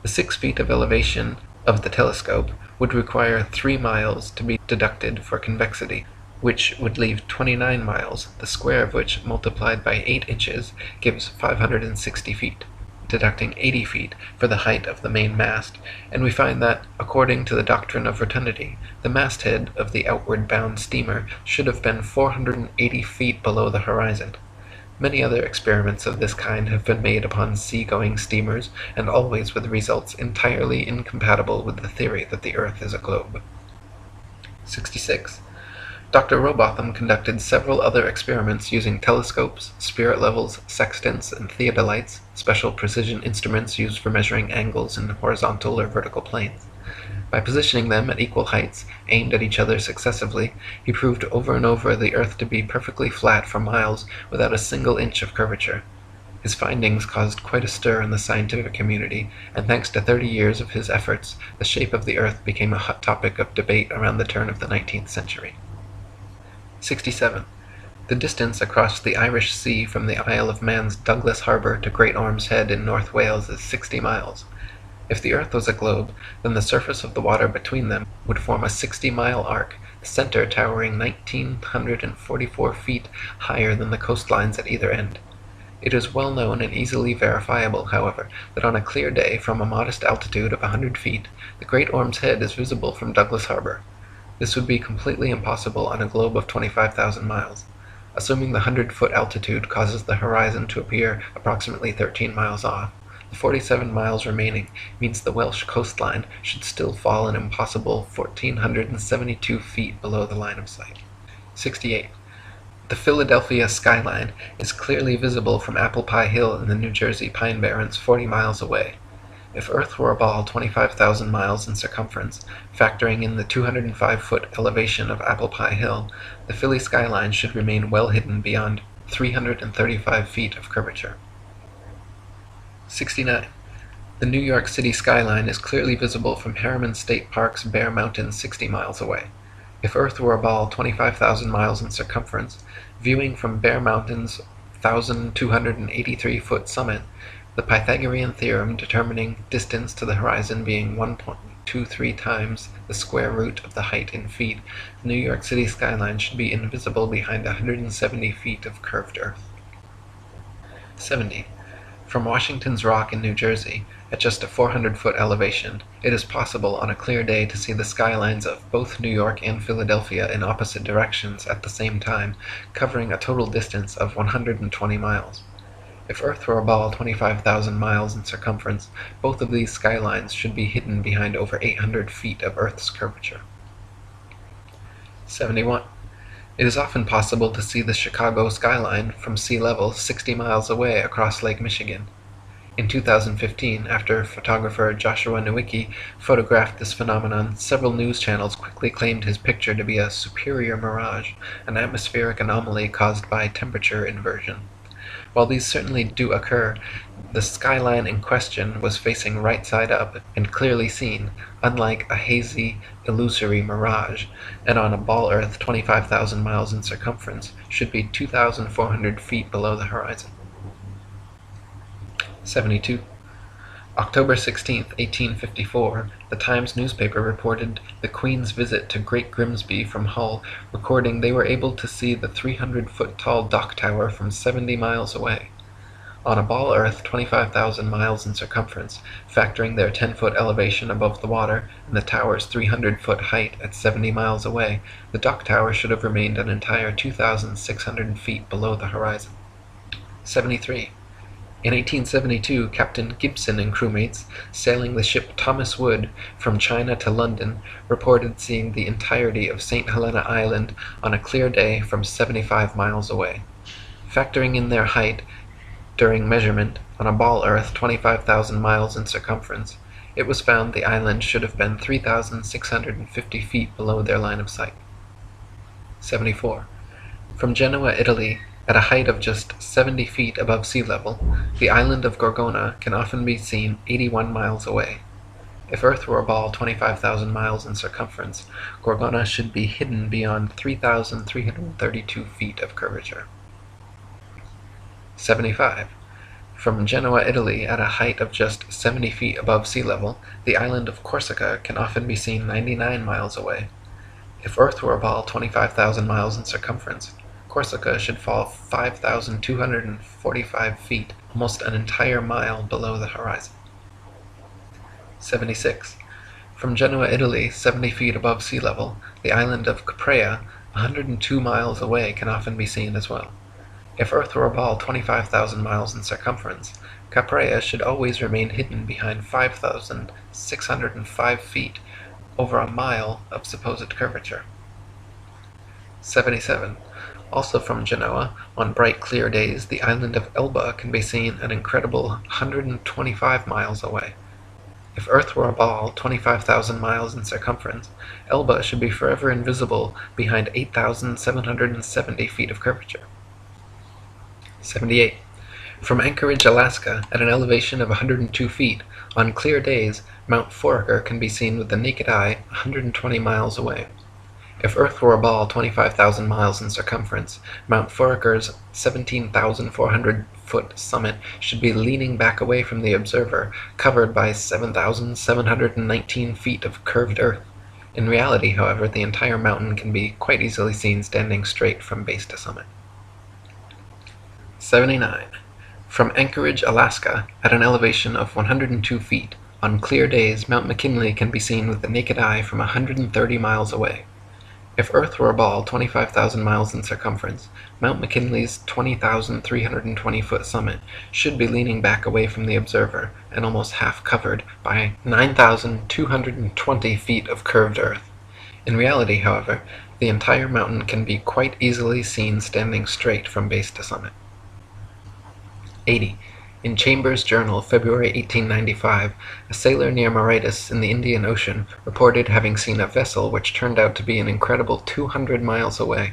The 6 feet of elevation of the telescope would require 3 miles to be deducted for convexity, which would leave 29 miles, the square of which, multiplied by 8 inches, gives 560 feet, deducting 80 feet for the height of the main mast, and we find that, according to the doctrine of rotundity, the masthead of the outward-bound steamer should have been 480 feet below the horizon. Many other experiments of this kind have been made upon sea-going steamers, and always with results entirely incompatible with the theory that the earth is a globe." 66. Dr. Rowbotham conducted several other experiments using telescopes, spirit levels, sextants, and theodolites, special precision instruments used for measuring angles in horizontal or vertical planes. By positioning them at equal heights, aimed at each other successively, he proved over and over the earth to be perfectly flat for miles without a single inch of curvature. His findings caused quite a stir in the scientific community, and thanks to 30 years of his efforts, the shape of the Earth became a hot topic of debate around the turn of the 19th century. 67. The distance across the Irish Sea from the Isle of Man's Douglas Harbour to Great Orme's Head in North Wales is 60 miles. If the Earth was a globe, then the surface of the water between them would form a 60-mile arc, the center towering 1,944 feet higher than the coastlines at either end. It is well known and easily verifiable, however, that on a clear day from a modest altitude of 100 feet, the Great Orme's Head is visible from Douglas Harbour. This would be completely impossible on a globe of 25,000 miles. Assuming the 100-foot altitude causes the horizon to appear approximately 13 miles off, the 47 miles remaining means the Welsh coastline should still fall an impossible 1,472 feet below the line of sight. 68. The Philadelphia skyline is clearly visible from Apple Pie Hill in the New Jersey Pine Barrens 40 miles away. If Earth were a ball 25,000 miles in circumference, factoring in the 205-foot elevation of Apple Pie Hill, the Philly skyline should remain well hidden beyond 335 feet of curvature. 69. The New York City skyline is clearly visible from Harriman State Park's Bear Mountain 60 miles away. If Earth were a ball 25,000 miles in circumference, viewing from Bear Mountain's 1,283-foot summit, the Pythagorean theorem determining distance to the horizon being 1.23 times the square root of the height in feet, the New York City skyline should be invisible behind 170 feet of curved Earth. 70. From Washington's Rock in New Jersey, at just a 400-foot elevation, it is possible on a clear day to see the skylines of both New York and Philadelphia in opposite directions at the same time, covering a total distance of 120 miles. If Earth were a ball 25,000 miles in circumference, both of these skylines should be hidden behind over 800 feet of Earth's curvature. 71. It is often possible to see the Chicago skyline from sea level 60 miles away across Lake Michigan. In 2015, after photographer Joshua Nowicki photographed this phenomenon, several news channels quickly claimed his picture to be a superior mirage, an atmospheric anomaly caused by temperature inversion. While these certainly do occur, the skyline in question was facing right side up and clearly seen, unlike a hazy, illusory mirage, and on a ball Earth 25,000 miles in circumference should be 2,400 feet below the horizon. 72. October 16, 1854, the Times newspaper reported the Queen's visit to Great Grimsby from Hull, recording they were able to see the 300-foot-tall dock tower from 70 miles away. On a ball Earth 25,000 miles in circumference, factoring their 10-foot elevation above the water and the tower's 300-foot height at 70 miles away, the dock tower should have remained an entire 2,600 feet below the horizon. 73. In 1872, Captain Gibson and crewmates, sailing the ship Thomas Wood from China to London, reported seeing the entirety of St. Helena Island on a clear day from 75 miles away. Factoring in their height during measurement on a ball Earth 25,000 miles in circumference, it was found the island should have been 3,650 feet below their line of sight. 74. From Genoa, Italy, at a height of just 70 feet above sea level, the island of Gorgona can often be seen 81 miles away. If Earth were a ball 25,000 miles in circumference, Gorgona should be hidden beyond 3,332 feet of curvature. 75. From Genoa, Italy, at a height of just 70 feet above sea level, the island of Corsica can often be seen 99 miles away. If Earth were a ball 25,000 miles in circumference, Corsica should fall 5,245 feet, almost an entire mile below the horizon. 76. From Genoa, Italy, 70 feet above sea level, the island of Caprea, 102 miles away, can often be seen as well. If Earth were a ball 25,000 miles in circumference, Caprea should always remain hidden behind 5,605 feet, over a mile of supposed curvature. 77. Also from Genoa, on bright clear days, the island of Elba can be seen an incredible 125 miles away. If Earth were a ball 25,000 miles in circumference, Elba should be forever invisible behind 8,770 feet of curvature. 78. From Anchorage, Alaska, at an elevation of 102 feet, on clear days, Mount Foraker can be seen with the naked eye 120 miles away. If Earth were a ball 25,000 miles in circumference, Mount Foraker's 17,400-foot summit should be leaning back away from the observer, covered by 7,719 feet of curved earth. In reality, however, the entire mountain can be quite easily seen standing straight from base to summit. 79. From Anchorage, Alaska, at an elevation of 102 feet, on clear days Mount McKinley can be seen with the naked eye from 130 miles away. If Earth were a ball 25,000 miles in circumference, Mount McKinley's 20,320-foot summit should be leaning back away from the observer and almost half covered by 9,220 feet of curved earth. In reality, however, the entire mountain can be quite easily seen standing straight from base to summit. 80. In Chambers' Journal, February 1895, a sailor near Mauritius in the Indian Ocean reported having seen a vessel which turned out to be an incredible 200 miles away.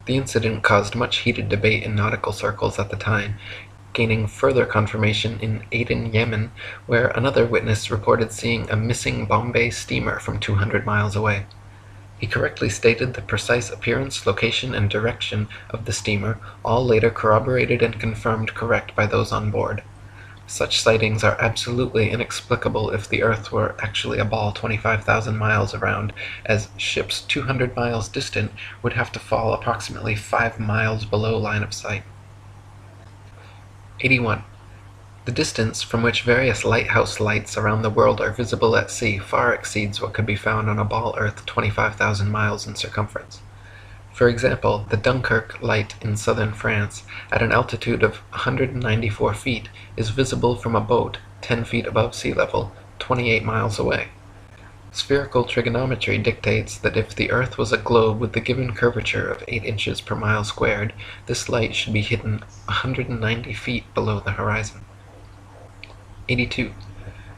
The incident caused much heated debate in nautical circles at the time, gaining further confirmation in Aden, Yemen, where another witness reported seeing a missing Bombay steamer from 200 miles away. He correctly stated the precise appearance, location, and direction of the steamer, all later corroborated and confirmed correct by those on board. Such sightings are absolutely inexplicable if the Earth were actually a ball 25,000 miles around, as ships 200 miles distant would have to fall approximately 5 miles below line of sight. 81. The distance from which various lighthouse lights around the world are visible at sea far exceeds what could be found on a ball Earth 25,000 miles in circumference. For example, the Dunkirk light in southern France, at an altitude of 194 feet, is visible from a boat 10 feet above sea level, 28 miles away. Spherical trigonometry dictates that if the Earth was a globe with the given curvature of 8 inches per mile squared, this light should be hidden 190 feet below the horizon. 82.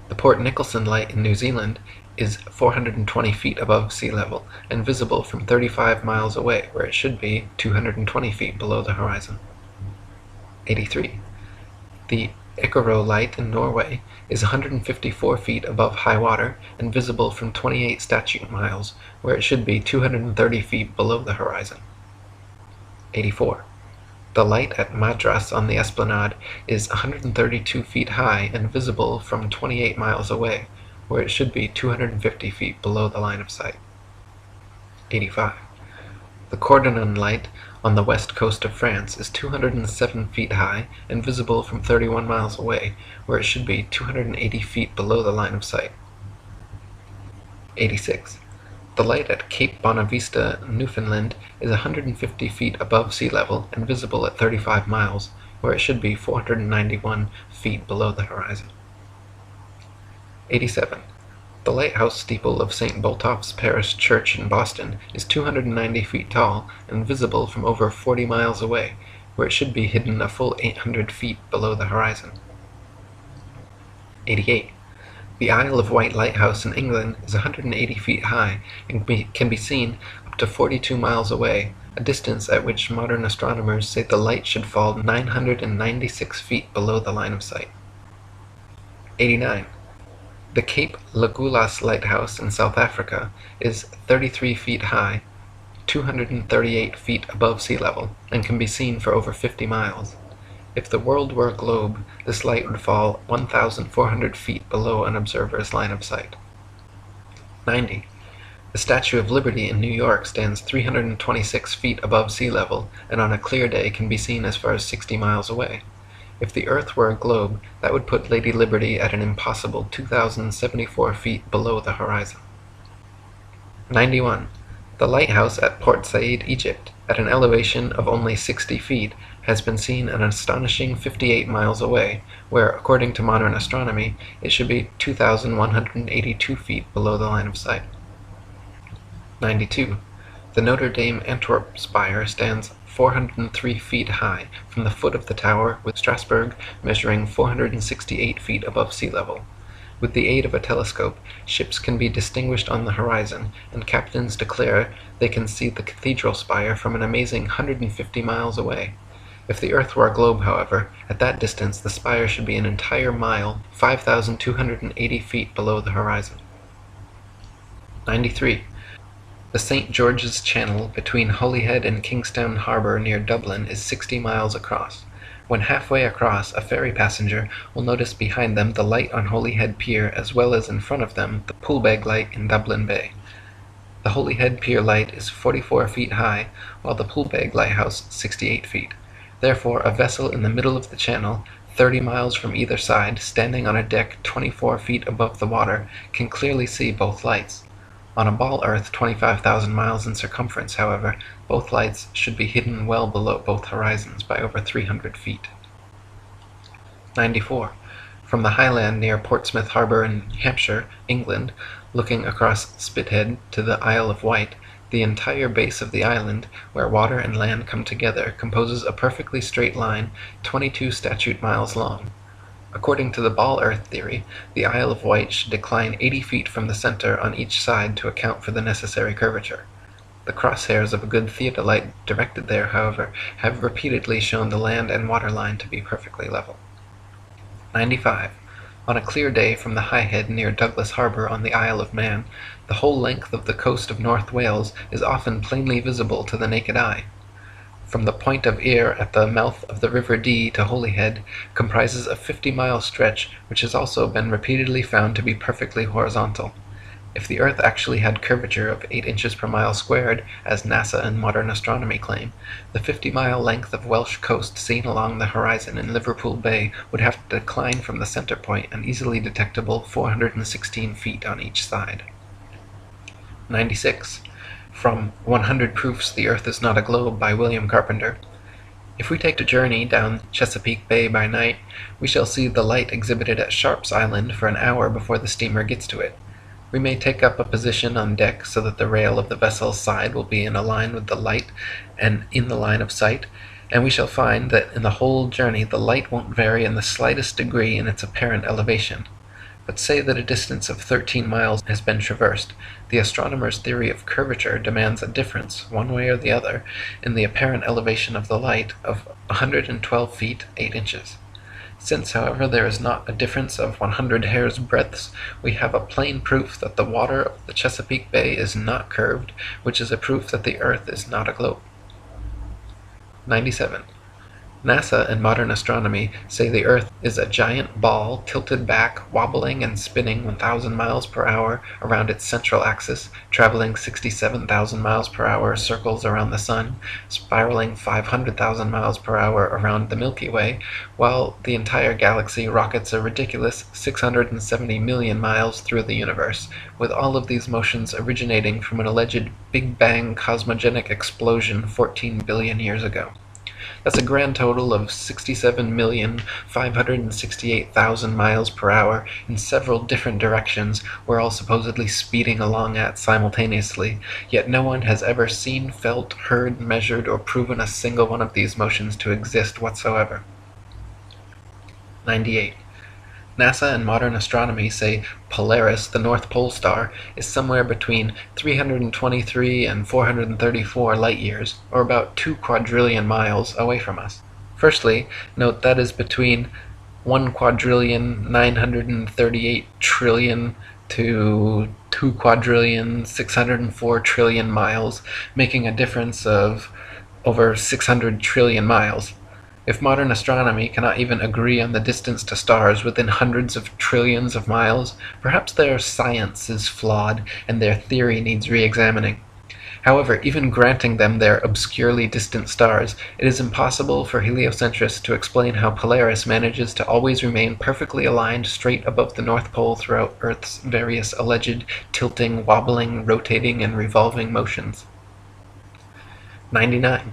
The Port Nicholson light in New Zealand is 420 feet above sea level and visible from 35 miles away, where it should be 220 feet below the horizon. 83. The Icaro light in Norway is 154 feet above high water and visible from 28 statute miles, where it should be 230 feet below the horizon. 84. The light at Madras on the Esplanade is 132 feet high and visible from 28 miles away, where it should be 250 feet below the line of sight. 85. The Cordonan light on the west coast of France is 207 feet high and visible from 31 miles away, where it should be 280 feet below the line of sight. 86. The light at Cape Bonavista, Newfoundland, is 150 feet above sea level and visible at 35 miles, where it should be 491 feet below the horizon. 87. The lighthouse steeple of St. Botolph's Parish Church in Boston is 290 feet tall and visible from over 40 miles away, where it should be hidden a full 800 feet below the horizon. 88. The Isle of Wight Lighthouse in England is 180 feet high and can be seen up to 42 miles away, a distance at which modern astronomers say the light should fall 996 feet below the line of sight. 89. The Cape Legolas Lighthouse in South Africa is 33 feet high, 238 feet above sea level, and can be seen for over 50 miles. If the world were a globe, this light would fall 1,400 feet below an observer's line of sight. 90. The Statue of Liberty in New York stands 326 feet above sea level, and on a clear day can be seen as far as 60 miles away. If the Earth were a globe, that would put Lady Liberty at an impossible 2,074 feet below the horizon. 91. The lighthouse at Port Said, Egypt, at an elevation of only 60 feet, has been seen an astonishing 58 miles away, where, according to modern astronomy, it should be 2,182 feet below the line of sight. 92. The Notre Dame Antwerp spire stands 403 feet high from the foot of the tower, with Strasbourg measuring 468 feet above sea level. With the aid of a telescope, ships can be distinguished on the horizon, and captains declare they can see the cathedral spire from an amazing 150 miles away. If the Earth were a globe, however, at that distance the spire should be an entire mile, 5,280 feet below the horizon. 93. The St. George's Channel between Holyhead and Kingstown Harbour near Dublin is 60 miles across. When halfway across, a ferry passenger will notice behind them the light on Holyhead Pier as well as in front of them the Poolbeg light in Dublin Bay. The Holyhead Pier light is 44 feet high, while the Poolbeg lighthouse 68 feet. Therefore, a vessel in the middle of the channel, 30 miles from either side, standing on a deck 24 feet above the water, can clearly see both lights. On a ball Earth 25,000 miles in circumference, however, both lights should be hidden well below both horizons by over 300 feet. 94. From the highland near Portsmouth Harbour in Hampshire, England, looking across Spithead to the Isle of Wight, the entire base of the island, where water and land come together, composes a perfectly straight line 22 statute miles long. According to the ball Earth theory, the Isle of Wight should decline 80 feet from the center on each side to account for the necessary curvature. The crosshairs of a good theodolite directed there, however, have repeatedly shown the land and water line to be perfectly level. 95. On a clear day from the High Head near Douglas Harbour on the Isle of Man, the whole length of the coast of North Wales is often plainly visible to the naked eye. From the Point of Ayr at the mouth of the River Dee to Holyhead comprises a 50-mile stretch which has also been repeatedly found to be perfectly horizontal. If the Earth actually had curvature of 8 inches per mile squared, as NASA and modern astronomy claim, the 50-mile length of Welsh coast seen along the horizon in Liverpool Bay would have to decline from the center point an easily detectable 416 feet on each side. 96. From 100 Proofs the Earth is Not a Globe by William Carpenter. If we take a journey down Chesapeake Bay by night, we shall see the light exhibited at Sharp's Island for an hour before the steamer gets to it. We may take up a position on deck so that the rail of the vessel's side will be in a line with the light and in the line of sight, and we shall find that in the whole journey the light won't vary in the slightest degree in its apparent elevation. But say that a distance of 13 miles has been traversed, the astronomer's theory of curvature demands a difference, one way or the other, in the apparent elevation of the light of 112 feet 8 inches. Since, however, there is not a difference of 100 hair's breadths, we have a plain proof that the water of the Chesapeake Bay is not curved, which is a proof that the Earth is not a globe. 97. NASA and modern astronomy say the Earth is a giant ball tilted back, wobbling and spinning 1,000 miles per hour around its central axis, traveling 67,000 miles per hour circles around the Sun, spiraling 500,000 miles per hour around the Milky Way, while the entire galaxy rockets a ridiculous 670 million miles through the universe, with all of these motions originating from an alleged Big Bang cosmogenic explosion 14 billion years ago. That's a grand total of 67,568,000 miles per hour in several different directions we're all supposedly speeding along at simultaneously, yet no one has ever seen, felt, heard, measured, or proven a single one of these motions to exist whatsoever. 98. NASA and modern astronomy say Polaris, the North Pole star, is somewhere between 323 and 434 light-years, or about 2 quadrillion miles, away from us. Firstly, note that is between 1,938,000,000,000,000,000 to 2,604,000,000,000,000 miles, making a difference of over 600 trillion miles. If modern astronomy cannot even agree on the distance to stars within hundreds of trillions of miles, perhaps their science is flawed and their theory needs re-examining. However, even granting them their obscurely distant stars, it is impossible for heliocentrists to explain how Polaris manages to always remain perfectly aligned straight above the North Pole throughout Earth's various alleged tilting, wobbling, rotating, and revolving motions. 99.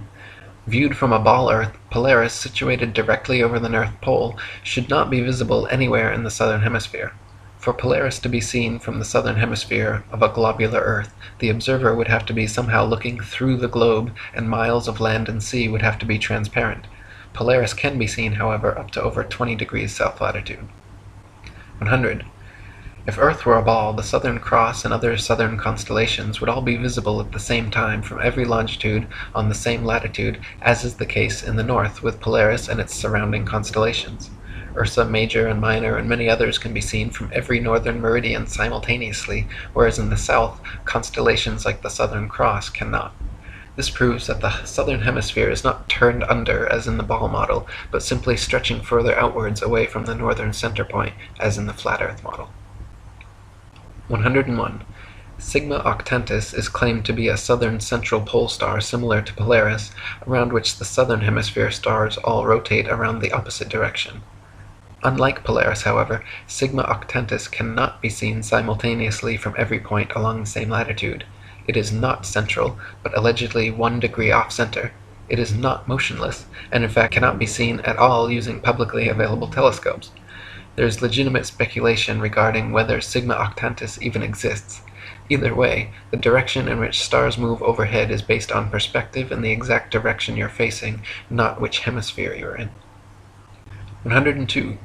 Viewed from a ball Earth, Polaris, situated directly over the North Pole, should not be visible anywhere in the southern hemisphere. For Polaris to be seen from the southern hemisphere of a globular Earth, the observer would have to be somehow looking through the globe, and miles of land and sea would have to be transparent. Polaris can be seen, however, up to over 20 degrees south latitude. 100. If Earth were a ball, the Southern Cross and other southern constellations would all be visible at the same time from every longitude on the same latitude, as is the case in the north with Polaris and its surrounding constellations. Ursa Major and Minor and many others can be seen from every northern meridian simultaneously, whereas in the south, constellations like the Southern Cross cannot. This proves that the southern hemisphere is not turned under as in the ball model, but simply stretching further outwards away from the northern center point as in the flat Earth model. 101. Sigma Octantis is claimed to be a southern central pole star similar to Polaris, around which the southern hemisphere stars all rotate around the opposite direction. Unlike Polaris, however, Sigma Octantis cannot be seen simultaneously from every point along the same latitude. It is not central, but allegedly 1 degree off-center. It is not motionless, and in fact cannot be seen at all using publicly available telescopes. There is legitimate speculation regarding whether Sigma Octantis even exists. Either way, the direction in which stars move overhead is based on perspective and the exact direction you're facing, not which hemisphere you're in. 102.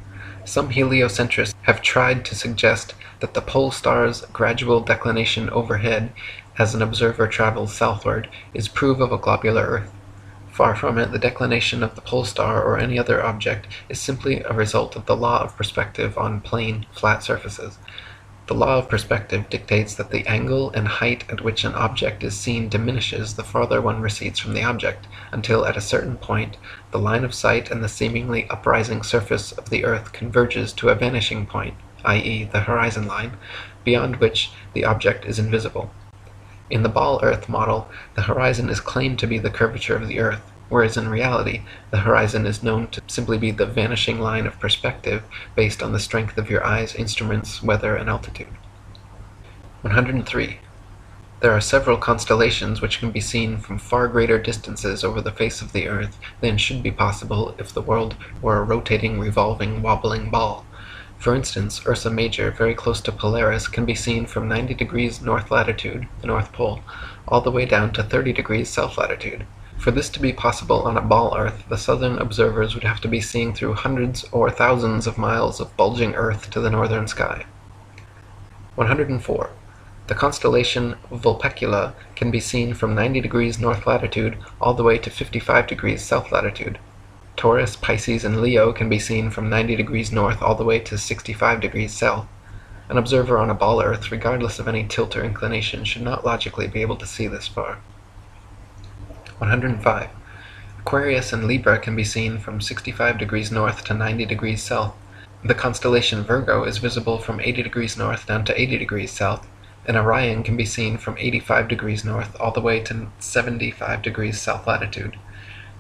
Some heliocentrists have tried to suggest that the pole star's gradual declination overhead as an observer travels southward is proof of a globular Earth. Far from it, the declination of the pole star or any other object is simply a result of the law of perspective on plane, flat surfaces. The law of perspective dictates that the angle and height at which an object is seen diminishes the farther one recedes from the object, until at a certain point, the line of sight and the seemingly uprising surface of the Earth converges to a vanishing point, i.e. the horizon line, beyond which the object is invisible. In the ball Earth model, the horizon is claimed to be the curvature of the Earth, whereas in reality, the horizon is known to simply be the vanishing line of perspective based on the strength of your eye's instruments, weather, and altitude. 103. There are several constellations which can be seen from far greater distances over the face of the Earth than should be possible if the world were a rotating, revolving, wobbling ball. For instance, Ursa Major, very close to Polaris, can be seen from 90 degrees north latitude, the North Pole, all the way down to 30 degrees south latitude. For this to be possible on a ball Earth, the southern observers would have to be seeing through hundreds or thousands of miles of bulging Earth to the northern sky. 104. The constellation Vulpecula can be seen from 90 degrees north latitude all the way to 55 degrees south latitude. Taurus, Pisces, and Leo can be seen from 90 degrees north all the way to 65 degrees south. An observer on a ball Earth, regardless of any tilt or inclination, should not logically be able to see this far. 105. Aquarius and Libra can be seen from 65 degrees north to 90 degrees south. The constellation Virgo is visible from 80 degrees north down to 80 degrees south, and Orion can be seen from 85 degrees north all the way to 75 degrees south latitude.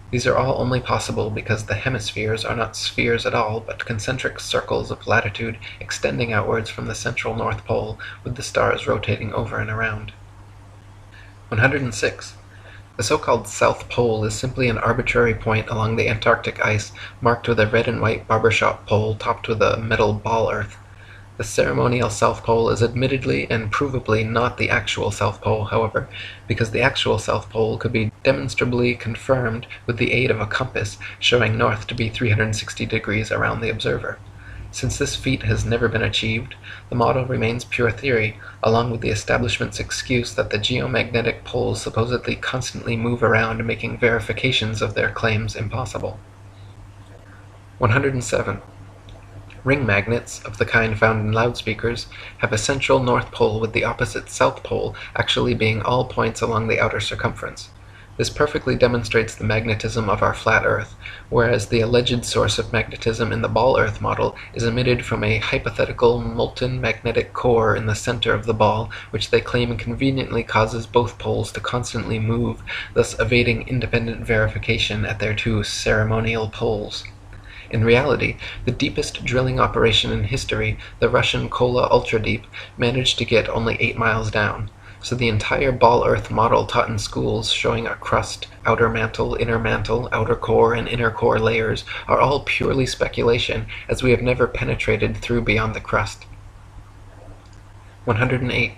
These are all only possible because the hemispheres are not spheres at all, but concentric circles of latitude extending outwards from the central North Pole, with the stars rotating over and around. 106. The so-called South Pole is simply an arbitrary point along the Antarctic ice marked with a red and white barbershop pole topped with a metal ball Earth. The ceremonial South Pole is admittedly and provably not the actual South Pole, however, because the actual South Pole could be demonstrably confirmed with the aid of a compass showing north to be 360 degrees around the observer. Since this feat has never been achieved, the model remains pure theory, along with the establishment's excuse that the geomagnetic poles supposedly constantly move around, making verifications of their claims impossible. 107. Ring magnets, of the kind found in loudspeakers, have a central North Pole with the opposite South Pole actually being all points along the outer circumference. This perfectly demonstrates the magnetism of our flat Earth, whereas the alleged source of magnetism in the ball Earth model is emitted from a hypothetical molten magnetic core in the center of the ball, which they claim conveniently causes both poles to constantly move, thus evading independent verification at their two ceremonial poles. In reality, the deepest drilling operation in history, the Russian Kola Ultradeep, managed to get only 8 miles down. So the entire ball Earth model taught in schools showing a crust, outer mantle, outer core, and inner core layers are all purely speculation, as we have never penetrated through beyond the crust. 108.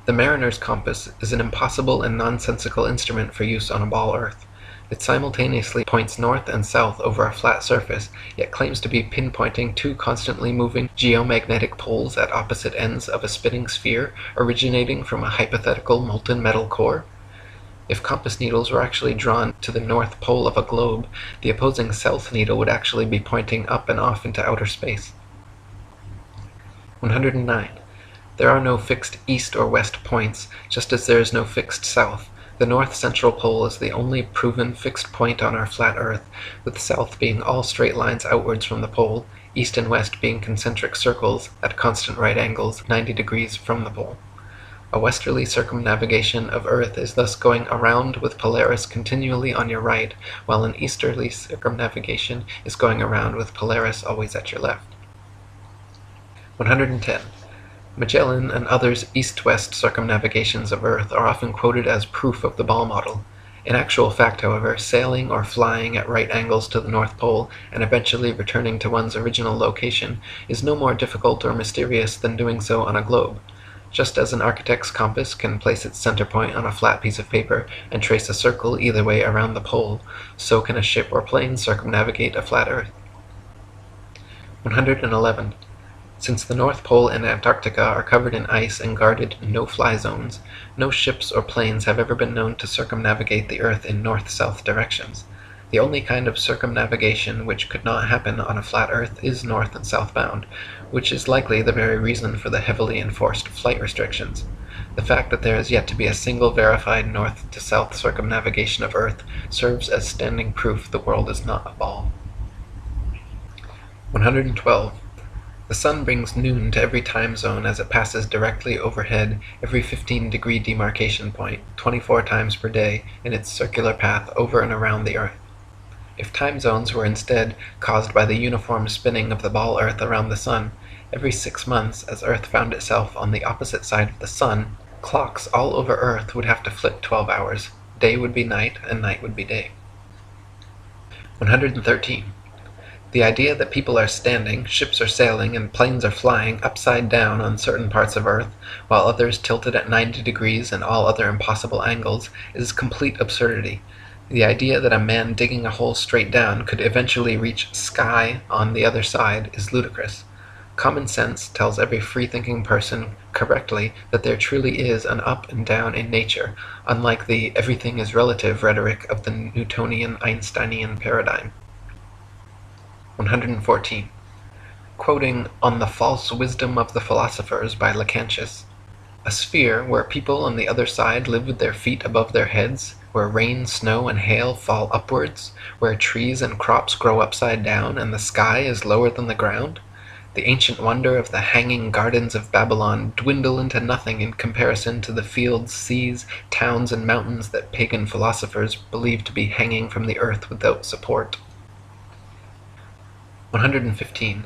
The mariner's compass is an impossible and nonsensical instrument for use on a ball Earth. It simultaneously points north and south over a flat surface, yet claims to be pinpointing two constantly moving geomagnetic poles at opposite ends of a spinning sphere originating from a hypothetical molten metal core. If compass needles were actually drawn to the north pole of a globe, the opposing south needle would actually be pointing up and off into outer space. 109. There are no fixed east or west points, just as there is no fixed south. The north central pole is the only proven fixed point on our flat Earth, with south being all straight lines outwards from the pole, east and west being concentric circles at constant right angles 90 degrees from the pole. A westerly circumnavigation of Earth is thus going around with Polaris continually on your right, while an easterly circumnavigation is going around with Polaris always at your left. 110. Magellan and others' east-west circumnavigations of Earth are often quoted as proof of the ball model. In actual fact, however, sailing or flying at right angles to the North Pole and eventually returning to one's original location is no more difficult or mysterious than doing so on a globe. Just as an architect's compass can place its center point on a flat piece of paper and trace a circle either way around the pole, so can a ship or plane circumnavigate a flat Earth. 111. Since the North Pole and Antarctica are covered in ice and guarded no-fly zones, no ships or planes have ever been known to circumnavigate the Earth in north-south directions. The only kind of circumnavigation which could not happen on a flat Earth is north and southbound, which is likely the very reason for the heavily enforced flight restrictions. The fact that there is yet to be a single verified north-to-south circumnavigation of Earth serves as standing proof the world is not a ball. 112. The sun brings noon to every time zone as it passes directly overhead every 15-degree demarcation point, 24 times per day, in its circular path over and around the Earth. If time zones were instead caused by the uniform spinning of the ball Earth around the sun, every 6 months, as Earth found itself on the opposite side of the sun, clocks all over Earth would have to flip 12 hours. Day would be night, and night would be day. 113. The idea that people are standing, ships are sailing, and planes are flying upside down on certain parts of Earth, while others tilted at 90 degrees and all other impossible angles, is complete absurdity. The idea that a man digging a hole straight down could eventually reach sky on the other side is ludicrous. Common sense tells every free-thinking person correctly that there truly is an up and down in nature, unlike the everything is relative rhetoric of the Newtonian Einsteinian paradigm. 114. Quoting On the False Wisdom of the Philosophers by Lactantius, a sphere where people on the other side live with their feet above their heads, where rain, snow, and hail fall upwards, where trees and crops grow upside down, and the sky is lower than the ground, the ancient wonder of the hanging gardens of Babylon dwindle into nothing in comparison to the fields, seas, towns, and mountains that pagan philosophers believe to be hanging from the earth without support. 115.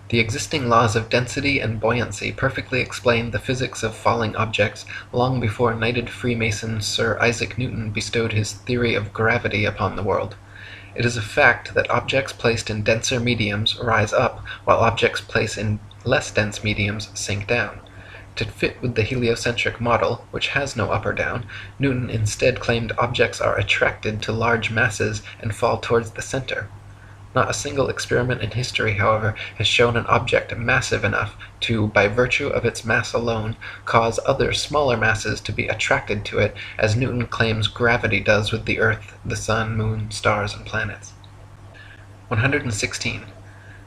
The existing laws of density and buoyancy perfectly explained the physics of falling objects long before knighted Freemason Sir Isaac Newton bestowed his theory of gravity upon the world. It is a fact that objects placed in denser mediums rise up, while objects placed in less dense mediums sink down. To fit with the heliocentric model, which has no up or down, Newton instead claimed objects are attracted to large masses and fall towards the center. Not a single experiment in history, however, has shown an object massive enough to, by virtue of its mass alone, cause other smaller masses to be attracted to it, as Newton claims gravity does with the Earth, the Sun, Moon, stars, and planets. 116.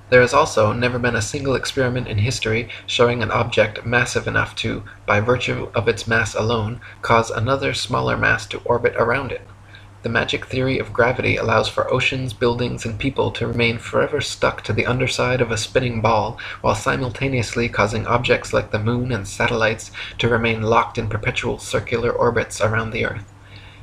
There has also never been a single experiment in history showing an object massive enough to, by virtue of its mass alone, cause another smaller mass to orbit around it. The magic theory of gravity allows for oceans, buildings, and people to remain forever stuck to the underside of a spinning ball, while simultaneously causing objects like the moon and satellites to remain locked in perpetual circular orbits around the Earth.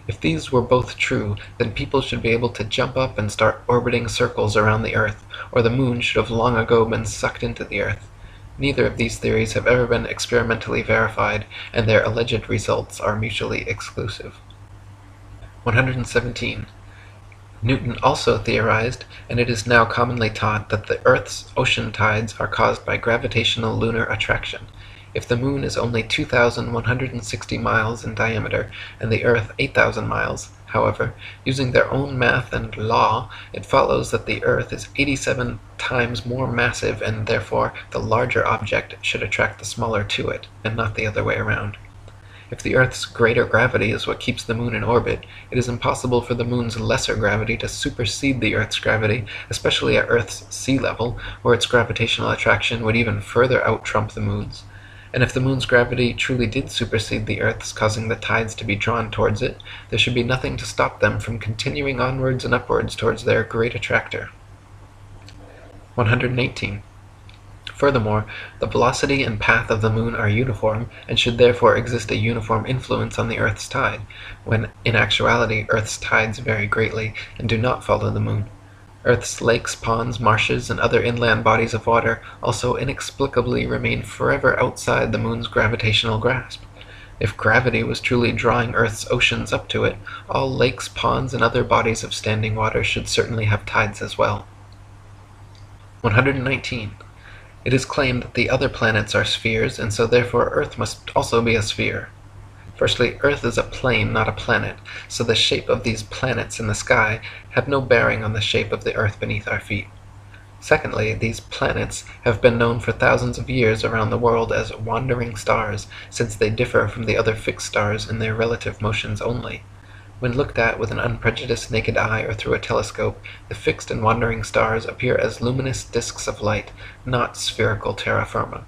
If these were both true, then people should be able to jump up and start orbiting circles around the Earth, or the moon should have long ago been sucked into the Earth. Neither of these theories have ever been experimentally verified, and their alleged results are mutually exclusive. 117. Newton also theorized, and it is now commonly taught, that the Earth's ocean tides are caused by gravitational lunar attraction. If the moon is only 2,160 miles in diameter, and the Earth 8,000 miles, However, using their own math and law, it follows that the Earth is 87 times more massive, and therefore the larger object should attract the smaller to it, and not the other way around. If the Earth's greater gravity is what keeps the Moon in orbit, it is impossible for the Moon's lesser gravity to supersede the Earth's gravity, especially at Earth's sea level, where its gravitational attraction would even further out-trump the Moon's. And if the Moon's gravity truly did supersede the Earth's, causing the tides to be drawn towards it, there should be nothing to stop them from continuing onwards and upwards towards their great attractor. 118. Furthermore, the velocity and path of the Moon are uniform, and should therefore exist a uniform influence on the Earth's tide, when in actuality Earth's tides vary greatly and do not follow the Moon. Earth's lakes, ponds, marshes, and other inland bodies of water also inexplicably remain forever outside the Moon's gravitational grasp. If gravity was truly drawing Earth's oceans up to it, all lakes, ponds, and other bodies of standing water should certainly have tides as well. 119. It is claimed that the other planets are spheres, and so therefore Earth must also be a sphere. Firstly, Earth is a plane, not a planet, so the shape of these planets in the sky have no bearing on the shape of the Earth beneath our feet. Secondly, these planets have been known for thousands of years around the world as wandering stars, since they differ from the other fixed stars in their relative motions only. When looked at with an unprejudiced naked eye or through a telescope, the fixed and wandering stars appear as luminous disks of light, not spherical terra firma.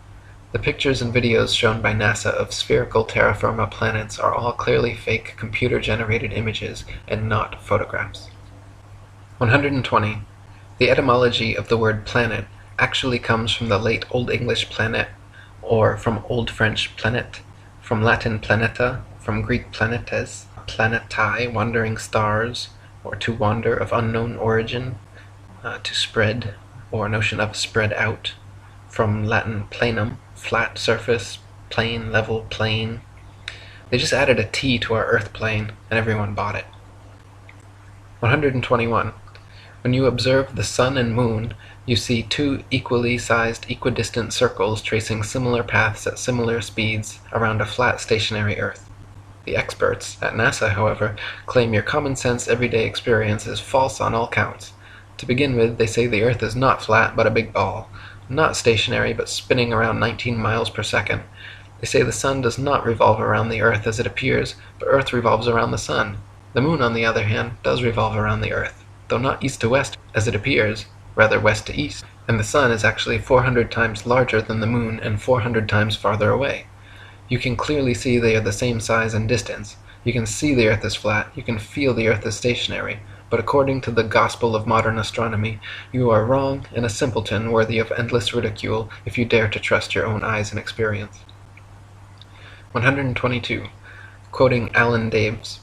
The pictures and videos shown by NASA of spherical terra firma planets are all clearly fake computer-generated images and not photographs. 120. The etymology of the word planet actually comes from the late Old English planet, or from Old French planet, from Latin planeta, from Greek planetes, planetae, wandering stars, or to wander of unknown origin, to spread, or notion of spread out, from Latin planum, flat surface, plane, level, plane. They just added a T to our Earth plane, and everyone bought it. 121. When you observe the Sun and Moon, you see two equally sized equidistant circles tracing similar paths at similar speeds around a flat stationary Earth. The experts at NASA, however, claim your common sense everyday experience is false on all counts. To begin with, they say the Earth is not flat but a big ball, not stationary but spinning around 19 miles per second. They say the Sun does not revolve around the Earth as it appears, but Earth revolves around the Sun. The Moon, on the other hand, does revolve around the Earth, though not east to west as it appears, rather west to east, and the Sun is actually 400 times larger than the Moon and 400 times farther away. You can clearly see they are the same size and distance. You can see the Earth is flat, you can feel the Earth is stationary, but according to the gospel of modern astronomy, you are wrong and a simpleton worthy of endless ridicule if you dare to trust your own eyes and experience. 122. Quoting Alan Daves,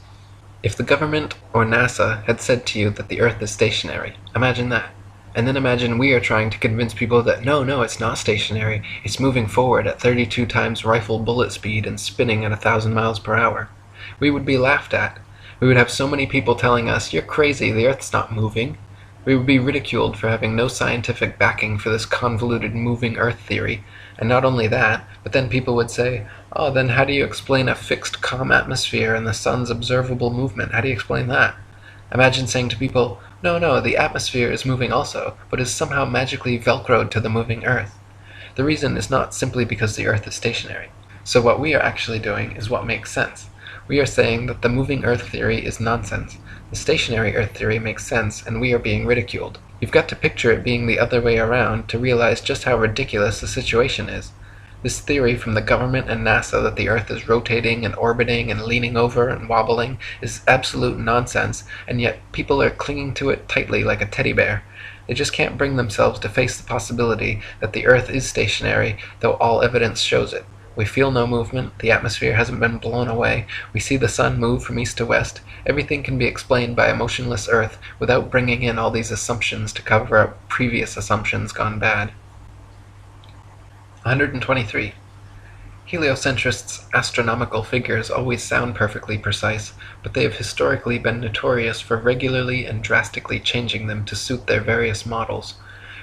"If the government or NASA had said to you that the Earth is stationary, imagine that. And then imagine we are trying to convince people that no, it's not stationary, it's moving forward at 32 times rifle bullet speed and spinning at 1,000 miles per hour. We would be laughed at. We would have so many people telling us, you're crazy, the Earth's not moving. We would be ridiculed for having no scientific backing for this convoluted moving Earth theory. And not only that, but then people would say, oh, then how do you explain a fixed calm atmosphere and the Sun's observable movement? How do you explain that? Imagine saying to people, no, the atmosphere is moving also, but is somehow magically velcroed to the moving Earth. The reason is not simply because the Earth is stationary. So what we are actually doing is what makes sense. We are saying that the moving Earth theory is nonsense. The stationary Earth theory makes sense, and we are being ridiculed. You've got to picture it being the other way around to realize just how ridiculous the situation is. This theory from the government and NASA that the Earth is rotating and orbiting and leaning over and wobbling is absolute nonsense, and yet people are clinging to it tightly like a teddy bear. They just can't bring themselves to face the possibility that the Earth is stationary, though all evidence shows it. We feel no movement, the atmosphere hasn't been blown away, we see the Sun move from east to west. Everything can be explained by a motionless Earth without bringing in all these assumptions to cover up previous assumptions gone bad. 123. Heliocentrists' astronomical figures always sound perfectly precise, but they have historically been notorious for regularly and drastically changing them to suit their various models.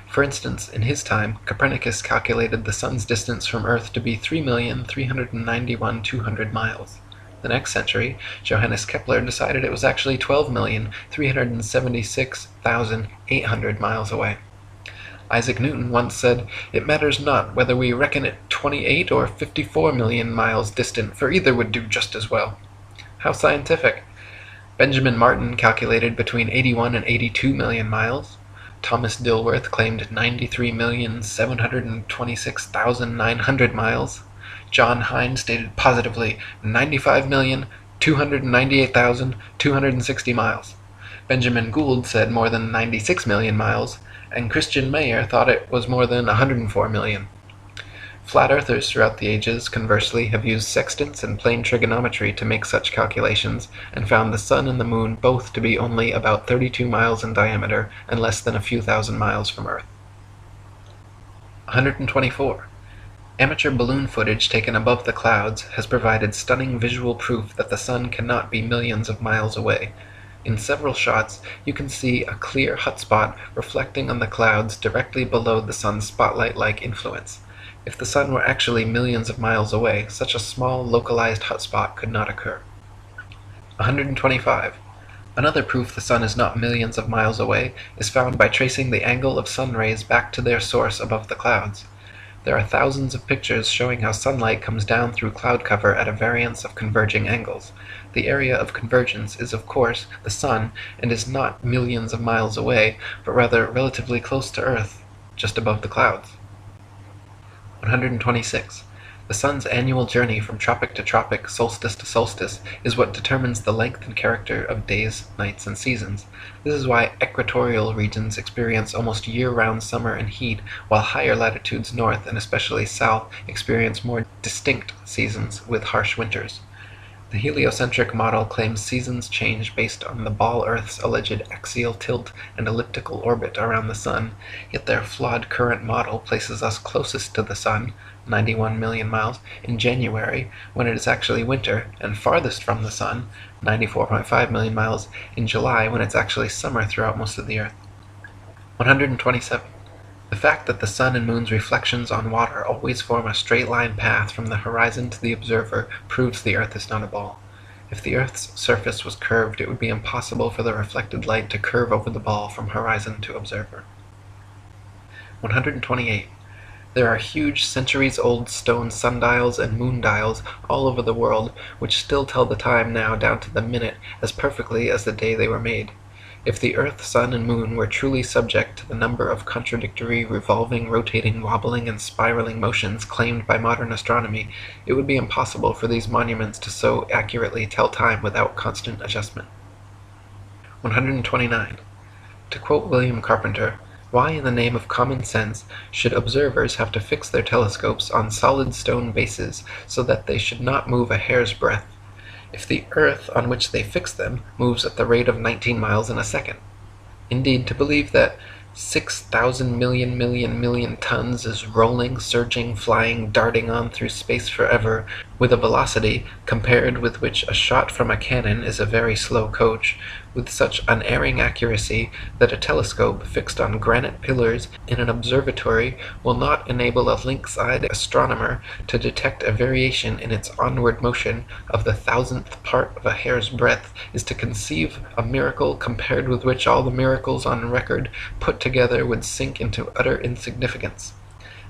For instance, in his time, Copernicus calculated the Sun's distance from Earth to be 3,391,200 miles. The next century, Johannes Kepler decided it was actually 12,376,800 miles away. Isaac Newton once said, "It matters not whether we reckon it 28 or 54 million miles distant, for either would do just as well." How scientific! Benjamin Martin calculated between 81 and 82 million miles. Thomas Dilworth claimed 93,726,900 miles. John Hine stated positively 95,298,260 miles. Benjamin Gould said more than 96 million miles, and Christian Mayer thought it was more than 104 million. Flat earthers throughout the ages, conversely, have used sextants and plane trigonometry to make such calculations, and found the sun and the moon both to be only about 32 miles in diameter and less than a few thousand miles from Earth. 124. Amateur balloon footage taken above the clouds has provided stunning visual proof that the sun cannot be millions of miles away. In several shots, you can see a clear hotspot reflecting on the clouds directly below the sun's spotlight-like influence. If the sun were actually millions of miles away, such a small localized hotspot could not occur. 125. Another proof the sun is not millions of miles away is found by tracing the angle of sun rays back to their source above the clouds. There are thousands of pictures showing how sunlight comes down through cloud cover at a variance of converging angles. The area of convergence is, of course, the sun, and is not millions of miles away, but rather relatively close to Earth, just above the clouds. 126. The sun's annual journey from tropic to tropic, solstice to solstice, is what determines the length and character of days, nights, and seasons. This is why equatorial regions experience almost year-round summer and heat, while higher latitudes north, and especially south, experience more distinct seasons with harsh winters. The heliocentric model claims seasons change based on the ball Earth's alleged axial tilt and elliptical orbit around the sun, yet their flawed current model places us closest to the sun, 91 million miles, in January, when it is actually winter, and farthest from the sun, 94.5 million miles, in July, when it's actually summer throughout most of the Earth. 127. The fact that the sun and moon's reflections on water always form a straight-line path from the horizon to the observer proves the Earth is not a ball. If the Earth's surface was curved, it would be impossible for the reflected light to curve over the ball from horizon to observer. 128. There are huge centuries-old stone sundials and moondials all over the world, which still tell the time now down to the minute as perfectly as the day they were made. If the Earth, Sun, and Moon were truly subject to the number of contradictory, revolving, rotating, wobbling, and spiraling motions claimed by modern astronomy, it would be impossible for these monuments to so accurately tell time without constant adjustment. 129. To quote William Carpenter, "Why in the name of common sense should observers have to fix their telescopes on solid stone bases so that they should not move a hair's breadth, if the earth on which they fix them moves at the rate of 19 miles in a second? Indeed, to believe that 6,000 million tons is rolling, surging, flying, darting on through space forever, with a velocity compared with which a shot from a cannon is a very slow coach, with such unerring accuracy that a telescope fixed on granite pillars in an observatory will not enable a lynx-eyed astronomer to detect a variation in its onward motion of the thousandth part of a hair's breadth, is to conceive a miracle compared with which all the miracles on record put together would sink into utter insignificance.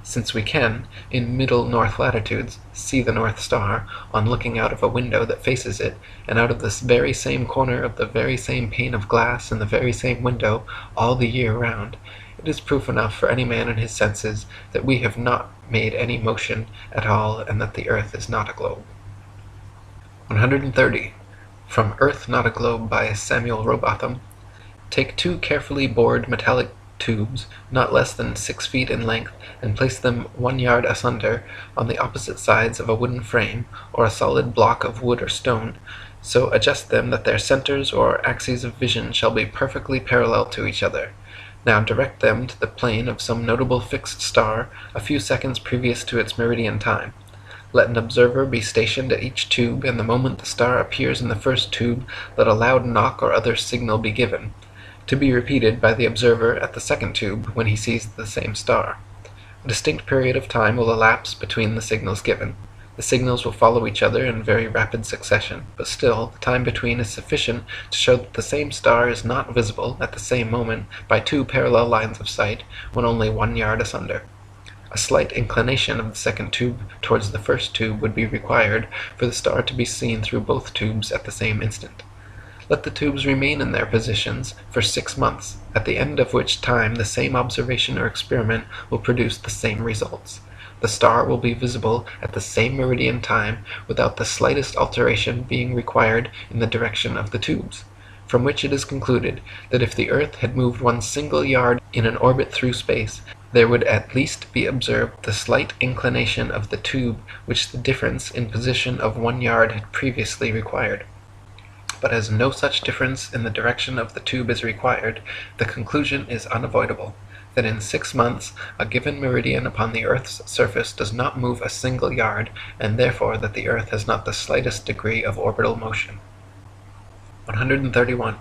Since we can, in middle north latitudes, see the North Star, on looking out of a window that faces it, and out of this very same corner of the very same pane of glass in the very same window, all the year round, it is proof enough for any man in his senses that we have not made any motion at all, and that the earth is not a globe. 130. From Earth Not a Globe by Samuel Robotham. Take 2 carefully bored metallic tubes, not less than 6 feet in length, and place them 1 yard asunder on the opposite sides of a wooden frame, or a solid block of wood or stone, so adjust them that their centers or axes of vision shall be perfectly parallel to each other. Now direct them to the plane of some notable fixed star a few seconds previous to its meridian time. Let an observer be stationed at each tube, and the moment the star appears in the first tube, let a loud knock or other signal be given, to be repeated by the observer at the second tube when he sees the same star. A distinct period of time will elapse between the signals given. The signals will follow each other in very rapid succession, but still, the time between is sufficient to show that the same star is not visible at the same moment by two parallel lines of sight when only 1 yard asunder. A slight inclination of the second tube towards the first tube would be required for the star to be seen through both tubes at the same instant. Let the tubes remain in their positions for 6 months, at the end of which time the same observation or experiment will produce the same results. The star will be visible at the same meridian time without the slightest alteration being required in the direction of the tubes, from which it is concluded that if the earth had moved 1 single yard in an orbit through space, there would at least be observed the slight inclination of the tube which the difference in position of 1 yard had previously required. But as no such difference in the direction of the tube is required, the conclusion is unavoidable, that in 6 months a given meridian upon the Earth's surface does not move a single yard, and therefore that the Earth has not the slightest degree of orbital motion. 131.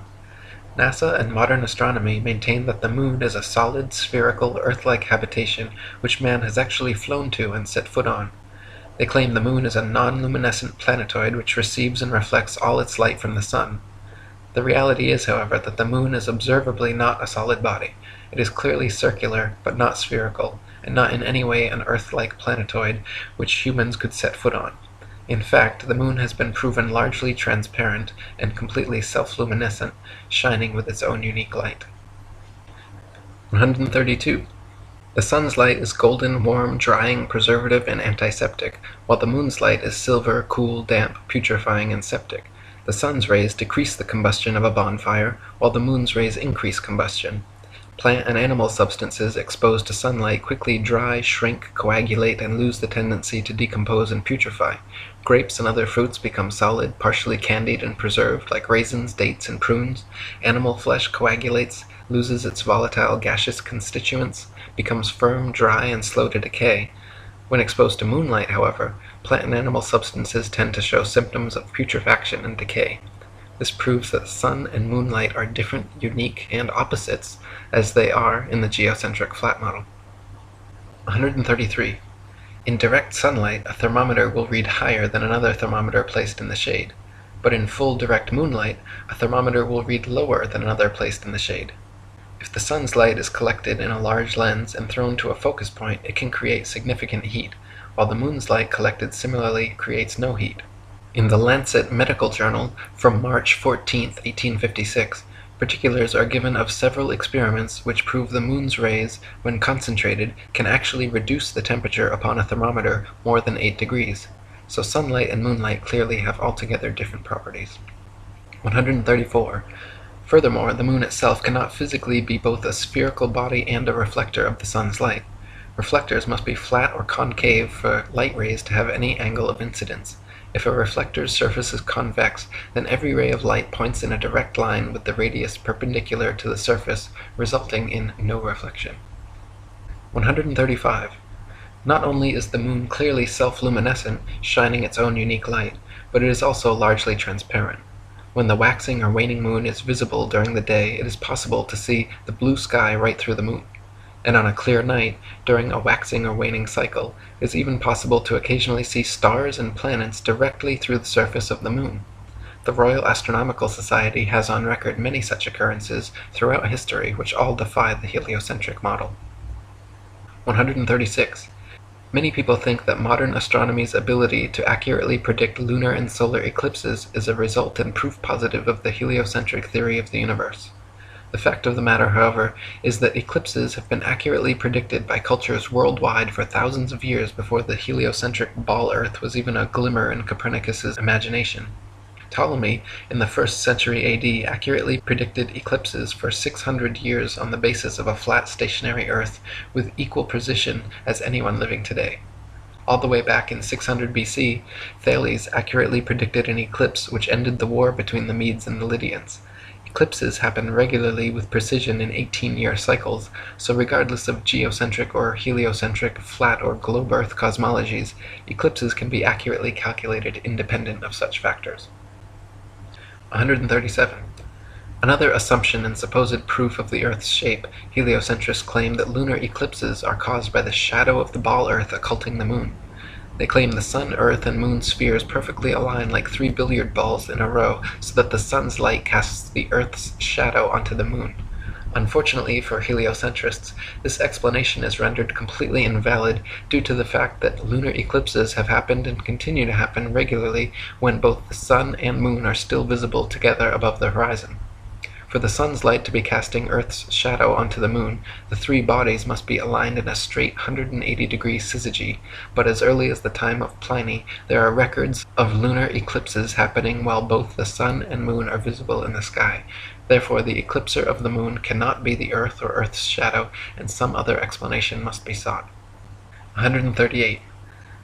NASA and modern astronomy maintain that the Moon is a solid, spherical, Earth-like habitation which man has actually flown to and set foot on. They claim the Moon is a non-luminescent planetoid which receives and reflects all its light from the Sun. The reality is, however, that the Moon is observably not a solid body. It is clearly circular, but not spherical, and not in any way an Earth-like planetoid which humans could set foot on. In fact, the Moon has been proven largely transparent and completely self-luminescent, shining with its own unique light. 132. The Sun's light is golden, warm, drying, preservative, and antiseptic, while the Moon's light is silver, cool, damp, putrefying, and septic. The Sun's rays decrease the combustion of a bonfire, while the Moon's rays increase combustion. Plant and animal substances exposed to sunlight quickly dry, shrink, coagulate, and lose the tendency to decompose and putrefy. Grapes and other fruits become solid, partially candied and preserved, like raisins, dates, and prunes. Animal flesh coagulates, loses its volatile gaseous constituents, becomes firm, dry, and slow to decay. When exposed to moonlight, however, plant and animal substances tend to show symptoms of putrefaction and decay. This proves that sun and moonlight are different, unique, and opposites, as they are in the geocentric flat model. 133. In direct sunlight, a thermometer will read higher than another thermometer placed in the shade, but in full direct moonlight, a thermometer will read lower than another placed in the shade. If the sun's light is collected in a large lens and thrown to a focus point, it can create significant heat, while the moon's light collected similarly creates no heat. In the Lancet Medical Journal from March 14, 1856, particulars are given of several experiments which prove the moon's rays, when concentrated, can actually reduce the temperature upon a thermometer more than 8 degrees. So sunlight and moonlight clearly have altogether different properties. 134. Furthermore, the moon itself cannot physically be both a spherical body and a reflector of the sun's light. Reflectors must be flat or concave for light rays to have any angle of incidence. If a reflector's surface is convex, then every ray of light points in a direct line with the radius perpendicular to the surface, resulting in no reflection. 135. Not only is the moon clearly self-luminescent, shining its own unique light, but it is also largely transparent. When the waxing or waning moon is visible during the day, it is possible to see the blue sky right through the moon. And on a clear night, during a waxing or waning cycle, it is even possible to occasionally see stars and planets directly through the surface of the moon. The Royal Astronomical Society has on record many such occurrences throughout history which all defy the heliocentric model. 136. Many people think that modern astronomy's ability to accurately predict lunar and solar eclipses is a result and proof positive of the heliocentric theory of the universe. The fact of the matter, however, is that eclipses have been accurately predicted by cultures worldwide for thousands of years before the heliocentric ball Earth was even a glimmer in Copernicus's imagination. Ptolemy, in the 1st century AD, accurately predicted eclipses for 600 years on the basis of a flat stationary Earth with equal precision as anyone living today. All the way back in 600 BC, Thales accurately predicted an eclipse which ended the war between the Medes and the Lydians. Eclipses happen regularly with precision in 18-year cycles, so regardless of geocentric or heliocentric, flat or globe Earth cosmologies, eclipses can be accurately calculated independent of such factors. 137. Another assumption and supposed proof of the Earth's shape, heliocentrists claim that lunar eclipses are caused by the shadow of the ball Earth occulting the moon. They claim the Sun, Earth, and Moon spheres perfectly align like three billiard balls in a row, so that the Sun's light casts the Earth's shadow onto the Moon. Unfortunately for heliocentrists, this explanation is rendered completely invalid due to the fact that lunar eclipses have happened and continue to happen regularly when both the Sun and Moon are still visible together above the horizon. For the Sun's light to be casting Earth's shadow onto the Moon, the three bodies must be aligned in a straight 180-degree syzygy, but as early as the time of Pliny, there are records of lunar eclipses happening while both the Sun and Moon are visible in the sky. Therefore, the eclipser of the Moon cannot be the Earth or Earth's shadow, and some other explanation must be sought. 138.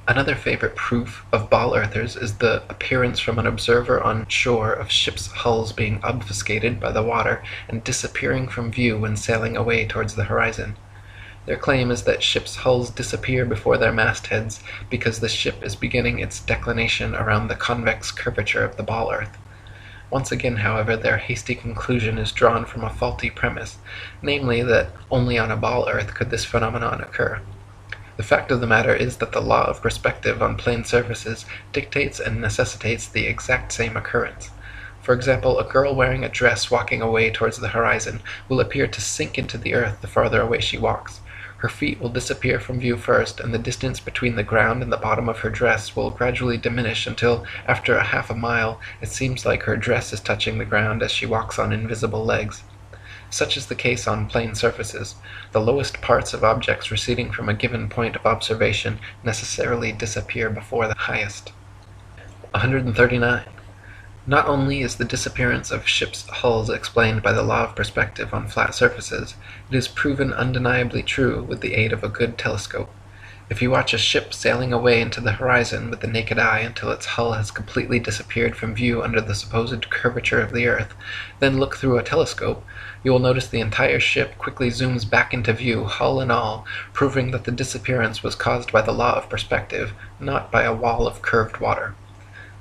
Another favorite proof of ball earthers is the appearance from an observer on shore of ships' hulls being obfuscated by the water and disappearing from view when sailing away towards the horizon. Their claim is that ships' hulls disappear before their mastheads because the ship is beginning its declination around the convex curvature of the ball earth. Once again, however, their hasty conclusion is drawn from a faulty premise, namely that only on a ball earth could this phenomenon occur. The fact of the matter is that the law of perspective on plane surfaces dictates and necessitates the exact same occurrence. For example, a girl wearing a dress walking away towards the horizon will appear to sink into the earth the farther away she walks. Her feet will disappear from view first, and the distance between the ground and the bottom of her dress will gradually diminish until, after a half a mile, it seems like her dress is touching the ground as she walks on invisible legs. Such is the case on plane surfaces. The lowest parts of objects receding from a given point of observation necessarily disappear before the highest. 139. Not only is the disappearance of ships' hulls explained by the law of perspective on flat surfaces, it is proven undeniably true with the aid of a good telescope. If you watch a ship sailing away into the horizon with the naked eye until its hull has completely disappeared from view under the supposed curvature of the earth, then look through a telescope, you will notice the entire ship quickly zooms back into view, hull and all, proving that the disappearance was caused by the law of perspective, not by a wall of curved water.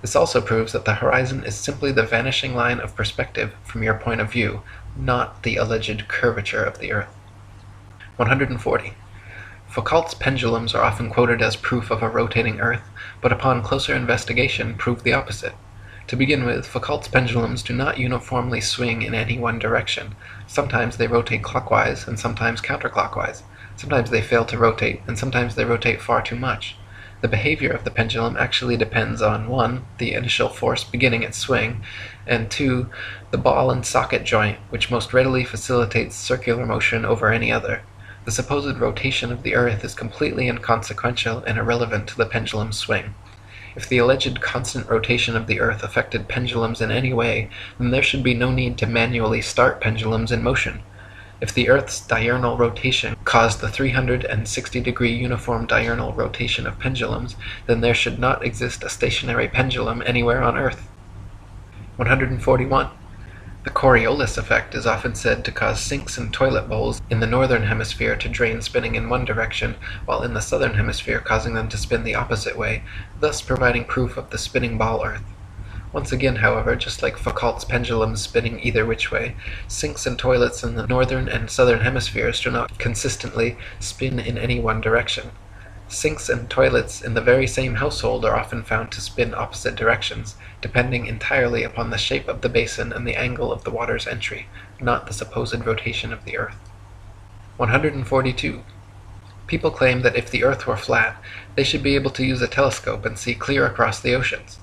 This also proves that the horizon is simply the vanishing line of perspective from your point of view, not the alleged curvature of the earth. 140. Foucault's pendulums are often quoted as proof of a rotating earth, but upon closer investigation prove the opposite. To begin with, Foucault's pendulums do not uniformly swing in any one direction. Sometimes they rotate clockwise and sometimes counterclockwise. Sometimes they fail to rotate, and sometimes they rotate far too much. The behavior of the pendulum actually depends on 1. The initial force beginning its swing, and 2. The ball and socket joint, which most readily facilitates circular motion over any other. The supposed rotation of the earth is completely inconsequential and irrelevant to the pendulum's swing. If the alleged constant rotation of the earth affected pendulums in any way, then there should be no need to manually start pendulums in motion. If the earth's diurnal rotation caused the 360-degree uniform diurnal rotation of pendulums, then there should not exist a stationary pendulum anywhere on earth. 141. The Coriolis effect is often said to cause sinks in toilet bowls in the northern hemisphere to drain spinning in one direction, while in the southern hemisphere causing them to spin the opposite way, thus providing proof of the spinning ball earth. Once again, however, just like Foucault's pendulums spinning either which way, sinks and toilets in the northern and southern hemispheres do not consistently spin in any one direction. Sinks and toilets in the very same household are often found to spin opposite directions, depending entirely upon the shape of the basin and the angle of the water's entry, not the supposed rotation of the earth. 142. People claim that if the earth were flat, they should be able to use a telescope and see clear across the oceans.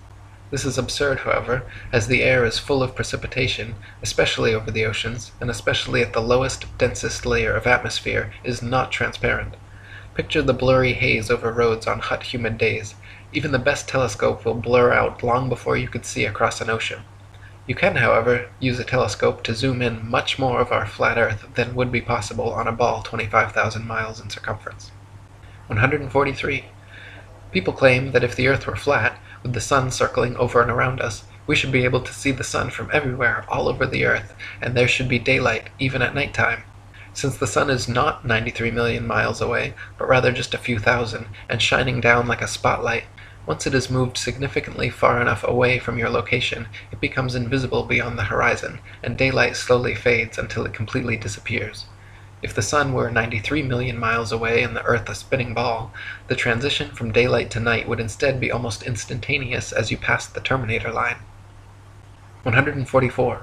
This is absurd, however, as the air is full of precipitation, especially over the oceans, and especially at the lowest, densest layer of atmosphere, is not transparent. Picture the blurry haze over roads on hot, humid days. Even the best telescope will blur out long before you could see across an ocean. You can, however, use a telescope to zoom in much more of our flat Earth than would be possible on a ball 25,000 miles in circumference. 143. People claim that if the Earth were flat, with the sun circling over and around us, we should be able to see the sun from everywhere, all over the Earth, and there should be daylight, even at nighttime. Since the sun is not 93 million miles away, but rather just a few thousand, and shining down like a spotlight, once it is moved significantly far enough away from your location, it becomes invisible beyond the horizon, and daylight slowly fades until it completely disappears. If the Sun were 93 million miles away and the Earth a spinning ball, the transition from daylight to night would instead be almost instantaneous as you passed the Terminator line. 144.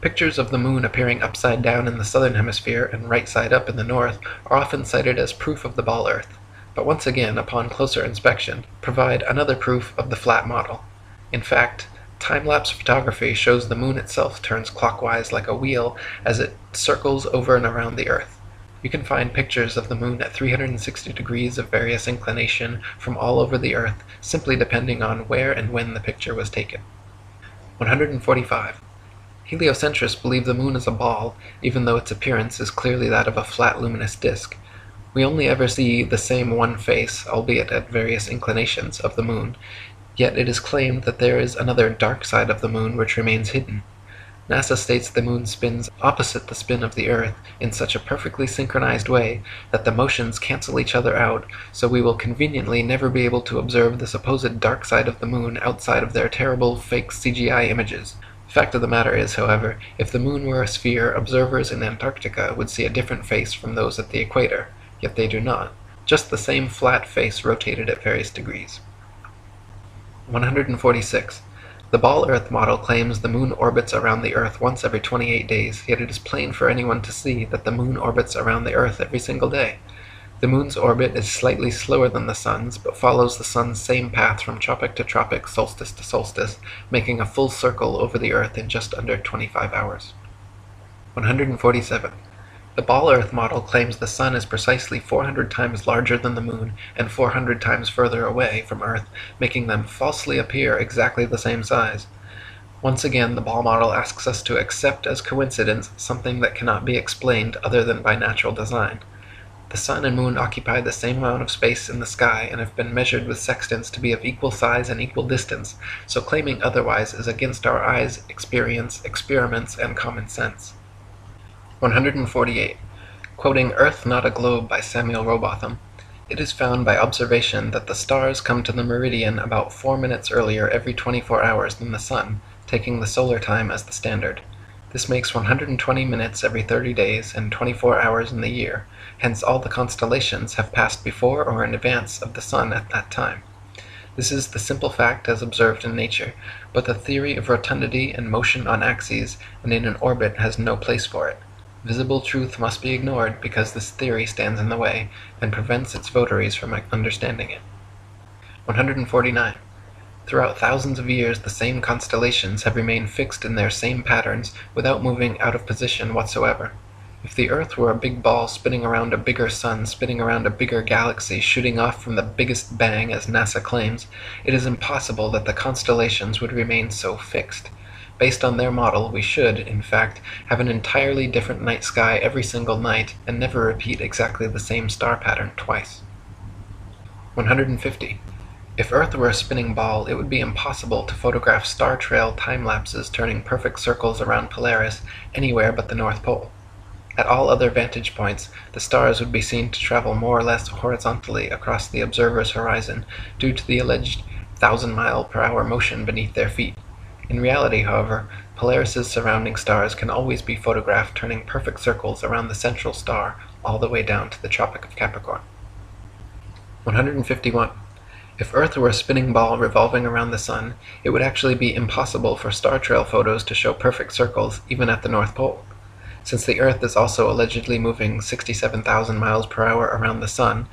Pictures of the Moon appearing upside down in the southern hemisphere and right side up in the north are often cited as proof of the ball Earth, but once again, upon closer inspection, provide another proof of the flat model. In fact, time-lapse photography shows the Moon itself turns clockwise like a wheel as it circles over and around the Earth. You can find pictures of the Moon at 360 degrees of various inclination from all over the Earth, simply depending on where and when the picture was taken. 145. Heliocentrists believe the Moon is a ball, even though its appearance is clearly that of a flat luminous disk. We only ever see the same one face, albeit at various inclinations, of the Moon, yet it is claimed that there is another dark side of the Moon which remains hidden. NASA states the Moon spins opposite the spin of the Earth in such a perfectly synchronized way that the motions cancel each other out, so we will conveniently never be able to observe the supposed dark side of the Moon outside of their terrible fake CGI images. The fact of the matter is, however, if the Moon were a sphere, observers in Antarctica would see a different face from those at the equator, yet they do not. Just the same flat face rotated at various degrees. 146. The ball Earth model claims the Moon orbits around the Earth once every 28 days, yet it is plain for anyone to see that the Moon orbits around the Earth every single day. The Moon's orbit is slightly slower than the Sun's, but follows the Sun's same path from tropic to tropic, solstice to solstice, making a full circle over the Earth in just under 25 hours. 147. The ball Earth model claims the Sun is precisely 400 times larger than the Moon and 400 times further away from Earth, making them falsely appear exactly the same size. Once again, the ball model asks us to accept as coincidence something that cannot be explained other than by natural design. The Sun and Moon occupy the same amount of space in the sky and have been measured with sextants to be of equal size and equal distance, so claiming otherwise is against our eyes, experience, experiments, and common sense. 148. Quoting Earth Not a Globe by Samuel Rowbotham, it is found by observation that the stars come to the meridian about 4 minutes earlier every 24 hours than the Sun, taking the solar time as the standard. This makes 120 minutes every 30 days and 24 hours in the year, hence all the constellations have passed before or in advance of the Sun at that time. This is the simple fact as observed in nature, but the theory of rotundity and motion on axes and in an orbit has no place for it. Visible truth must be ignored because this theory stands in the way and prevents its votaries from understanding it. 149. Throughout thousands of years, the same constellations have remained fixed in their same patterns without moving out of position whatsoever. If the Earth were a big ball spinning around a bigger sun, spinning around a bigger galaxy, shooting off from the biggest bang as NASA claims, it is impossible that the constellations would remain so fixed. Based on their model, we should, in fact, have an entirely different night sky every single night and never repeat exactly the same star pattern twice. 150. If Earth were a spinning ball, it would be impossible to photograph star trail time-lapses turning perfect circles around Polaris anywhere but the North Pole. At all other vantage points, the stars would be seen to travel more or less horizontally across the observer's horizon due to the alleged 1,000-mile-per-hour motion beneath their feet. In reality, however, Polaris's surrounding stars can always be photographed turning perfect circles around the central star all the way down to the Tropic of Capricorn. 151. If Earth were a spinning ball revolving around the Sun, it would actually be impossible for star trail photos to show perfect circles even at the North Pole. Since the Earth is also allegedly moving 67,000 miles per hour around the Sun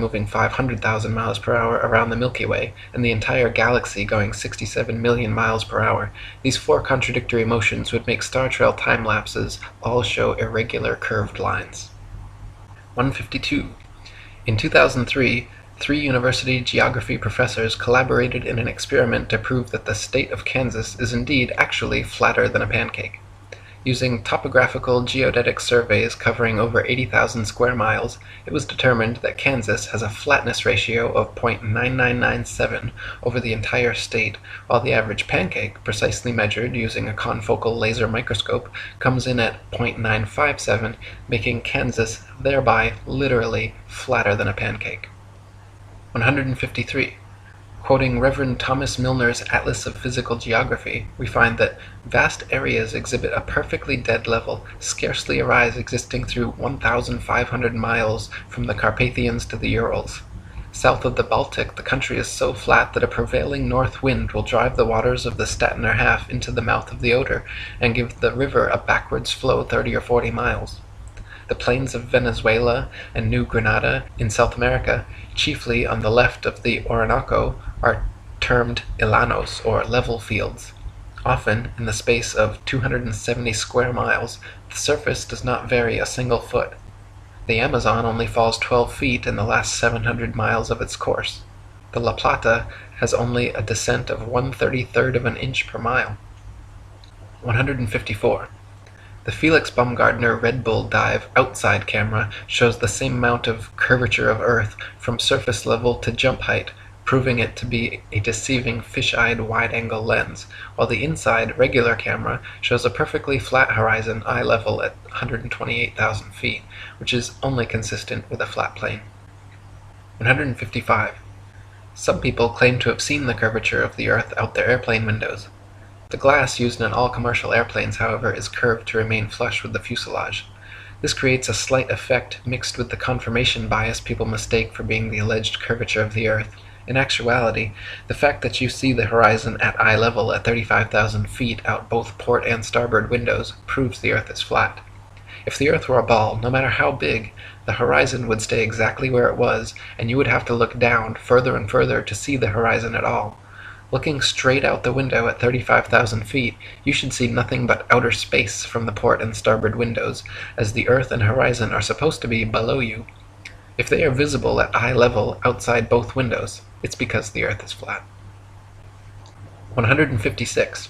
moving 500,000 miles per hour around the Milky Way, and the entire galaxy going 67 million miles per hour, these four contradictory motions would make star trail time-lapses all show irregular curved lines. 152. In 2003, 3 university geography professors collaborated in an experiment to prove that the state of Kansas is indeed actually flatter than a pancake. Using topographical geodetic surveys covering over 80,000 square miles, it was determined that Kansas has a flatness ratio of 0.9997 over the entire state, while the average pancake, precisely measured using a confocal laser microscope, comes in at 0.957, making Kansas thereby literally flatter than a pancake. 153. Quoting Reverend Thomas Milner's Atlas of Physical Geography, we find that vast areas exhibit a perfectly dead level, scarcely a rise existing through 1,500 miles from the Carpathians to the Urals. South of the Baltic, the country is so flat that a prevailing north wind will drive the waters of the Stettiner Half into the mouth of the Oder, and give the river a backwards flow 30 or 40 miles. The plains of Venezuela and New Granada in South America, chiefly on the left of the Orinoco, are termed llanos, or level fields. Often, in the space of 270 square miles, the surface does not vary a single foot. The Amazon only falls 12 feet in the last 700 miles of its course. The La Plata has only a descent of 1/33 of an inch per mile. 154. The Felix Baumgartner Red Bull Dive outside camera shows the same amount of curvature of Earth from surface level to jump height, proving it to be a deceiving fish-eyed wide-angle lens, while the inside regular camera shows a perfectly flat horizon eye level at 128,000 feet, which is only consistent with a flat plane. 155. Some people claim to have seen the curvature of the Earth out their airplane windows. The glass used in all commercial airplanes, however, is curved to remain flush with the fuselage. This creates a slight effect mixed with the confirmation bias people mistake for being the alleged curvature of the Earth. In actuality, the fact that you see the horizon at eye level at 35,000 feet out both port and starboard windows proves the Earth is flat. If the Earth were a ball, no matter how big, the horizon would stay exactly where it was, and you would have to look down further and further to see the horizon at all. Looking straight out the window at 35,000 feet, you should see nothing but outer space from the port and starboard windows, as the Earth and horizon are supposed to be below you. If they are visible at eye level outside both windows, it's because the Earth is flat. 156.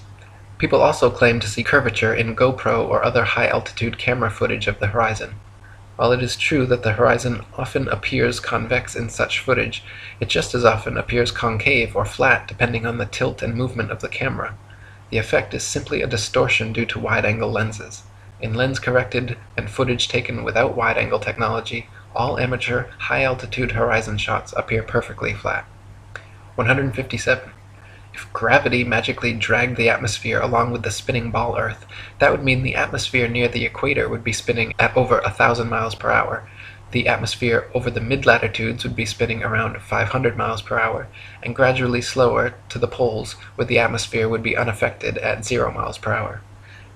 People also claim to see curvature in GoPro or other high-altitude camera footage of the horizon. While it is true that the horizon often appears convex in such footage, it just as often appears concave or flat depending on the tilt and movement of the camera. The effect is simply a distortion due to wide-angle lenses. In lens-corrected and footage taken without wide-angle technology, all amateur, high-altitude horizon shots appear perfectly flat. 157. If gravity magically dragged the atmosphere along with the spinning ball Earth, that would mean the atmosphere near the equator would be spinning at over 1,000 miles per hour. The atmosphere over the mid-latitudes would be spinning around 500 miles per hour, and gradually slower to the poles, where the atmosphere would be unaffected at 0 miles per hour.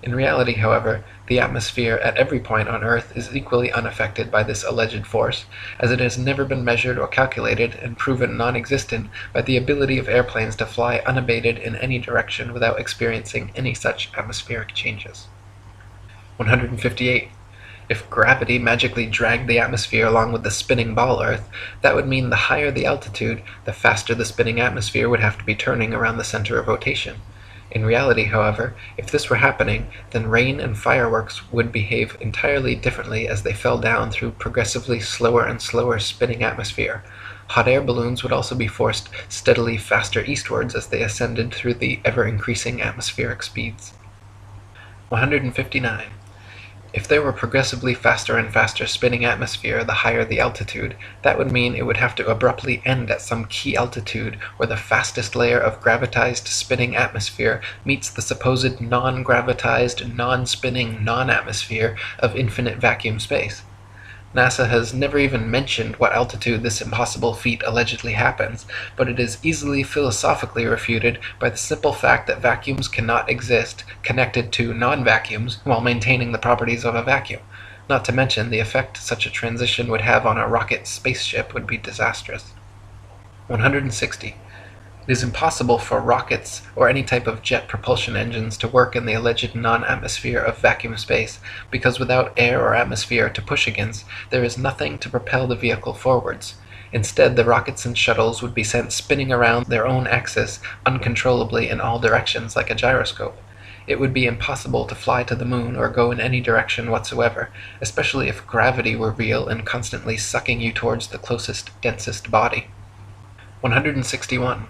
In reality, however, the atmosphere at every point on Earth is equally unaffected by this alleged force, as it has never been measured or calculated and proven non-existent by the ability of airplanes to fly unabated in any direction without experiencing any such atmospheric changes. 158. If gravity magically dragged the atmosphere along with the spinning ball Earth, that would mean the higher the altitude, the faster the spinning atmosphere would have to be turning around the center of rotation. In reality, however, if this were happening, then rain and fireworks would behave entirely differently as they fell down through progressively slower and slower spinning atmosphere. Hot air balloons would also be forced steadily faster eastwards as they ascended through the ever-increasing atmospheric speeds. 159. If there were progressively faster and faster spinning atmosphere the higher the altitude, that would mean it would have to abruptly end at some key altitude where the fastest layer of gravitized spinning atmosphere meets the supposed non-gravitized, non-spinning, non-atmosphere of infinite vacuum space. NASA has never even mentioned what altitude this impossible feat allegedly happens, but it is easily philosophically refuted by the simple fact that vacuums cannot exist connected to non-vacuums while maintaining the properties of a vacuum. Not to mention, the effect such a transition would have on a rocket spaceship would be disastrous. 160. It is impossible for rockets or any type of jet propulsion engines to work in the alleged non-atmosphere of vacuum space, because without air or atmosphere to push against, there is nothing to propel the vehicle forwards. Instead, the rockets and shuttles would be sent spinning around their own axis uncontrollably in all directions like a gyroscope. It would be impossible to fly to the moon or go in any direction whatsoever, especially if gravity were real and constantly sucking you towards the closest, densest body. 161.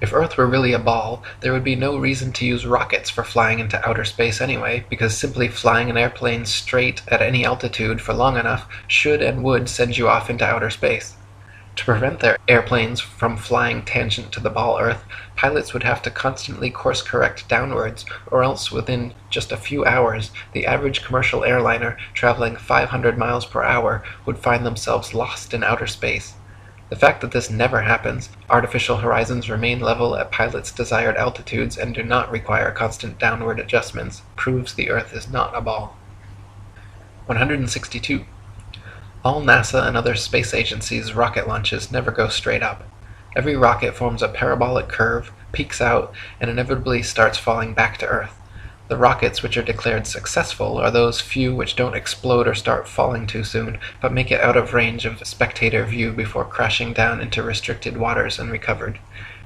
If Earth were really a ball, there would be no reason to use rockets for flying into outer space anyway, because simply flying an airplane straight at any altitude for long enough should and would send you off into outer space. To prevent their airplanes from flying tangent to the ball Earth, pilots would have to constantly course-correct downwards, or else within just a few hours, the average commercial airliner traveling 500 miles per hour would find themselves lost in outer space. The fact that this never happens, artificial horizons remain level at pilots' desired altitudes and do not require constant downward adjustments, proves the Earth is not a ball. 162. All NASA and other space agencies' rocket launches never go straight up. Every rocket forms a parabolic curve, peaks out, and inevitably starts falling back to Earth. The rockets which are declared successful are those few which don't explode or start falling too soon, but make it out of range of spectator view before crashing down into restricted waters and recovered.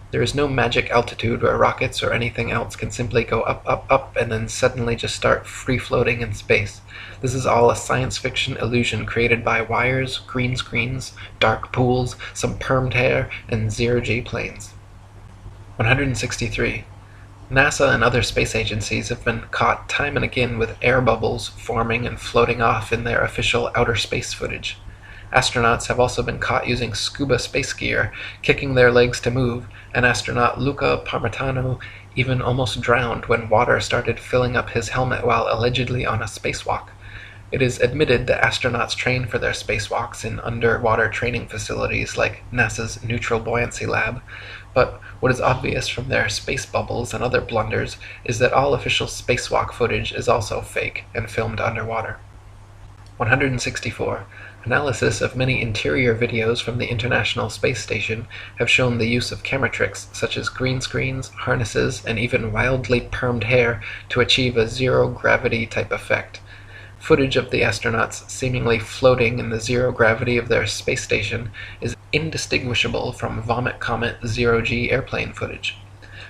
There is no magic altitude where rockets or anything else can simply go up, up, up, and then suddenly just start free-floating in space. This is all a science fiction illusion created by wires, green screens, dark pools, some permed hair, and zero-G planes. 163. NASA and other space agencies have been caught time and again with air bubbles forming and floating off in their official outer space footage. Astronauts have also been caught using scuba space gear, kicking their legs to move, and astronaut Luca Parmitano even almost drowned when water started filling up his helmet while allegedly on a spacewalk. It is admitted that astronauts train for their spacewalks in underwater training facilities like NASA's Neutral Buoyancy Lab, but what is obvious from their space bubbles and other blunders is that all official spacewalk footage is also fake and filmed underwater. 164. Analysis of many interior videos from the International Space Station have shown the use of camera tricks such as green screens, harnesses, and even wildly permed hair to achieve a zero-gravity type effect. Footage of the astronauts seemingly floating in the zero gravity of their space station is indistinguishable from Vomit Comet zero-G airplane footage.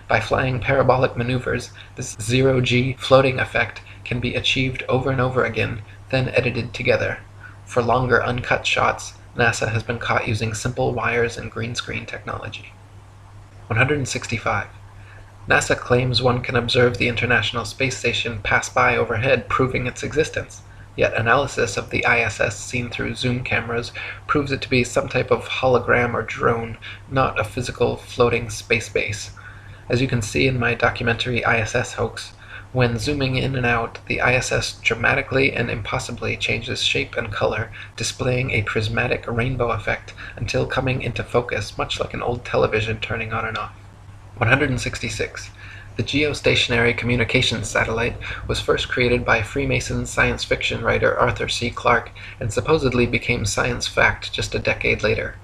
By flying parabolic maneuvers, this zero-G floating effect can be achieved over and over again, then edited together. For longer uncut shots, NASA has been caught using simple wires and green screen technology. 165. NASA claims one can observe the International Space Station pass by overhead, proving its existence. Yet analysis of the ISS seen through zoom cameras proves it to be some type of hologram or drone, not a physical floating space base. As you can see in my documentary ISS Hoax, when zooming in and out, the ISS dramatically and impossibly changes shape and color, displaying a prismatic rainbow effect until coming into focus, much like an old television turning on and off. 166. The geostationary communications satellite was first created by Freemason science fiction writer Arthur C. Clarke and supposedly became science fact just a decade later.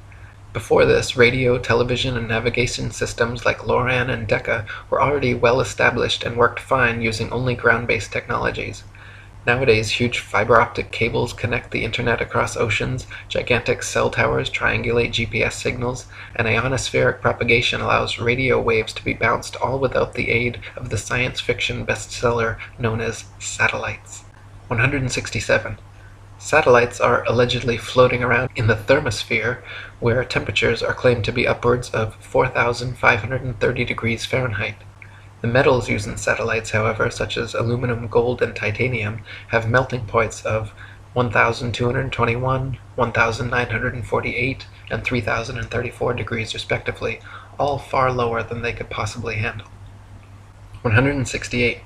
Before this, radio, television, and navigation systems like LORAN and Decca were already well established and worked fine using only ground-based technologies. Nowadays, huge fiber-optic cables connect the internet across oceans, gigantic cell towers triangulate GPS signals, and ionospheric propagation allows radio waves to be bounced all without the aid of the science fiction bestseller known as satellites. 167. Satellites are allegedly floating around in the thermosphere, where temperatures are claimed to be upwards of 4,530 degrees Fahrenheit. The metals used in satellites, however, such as aluminum, gold, and titanium, have melting points of 1,221, 1,948, and 3,034 degrees respectively, all far lower than they could possibly handle. 168.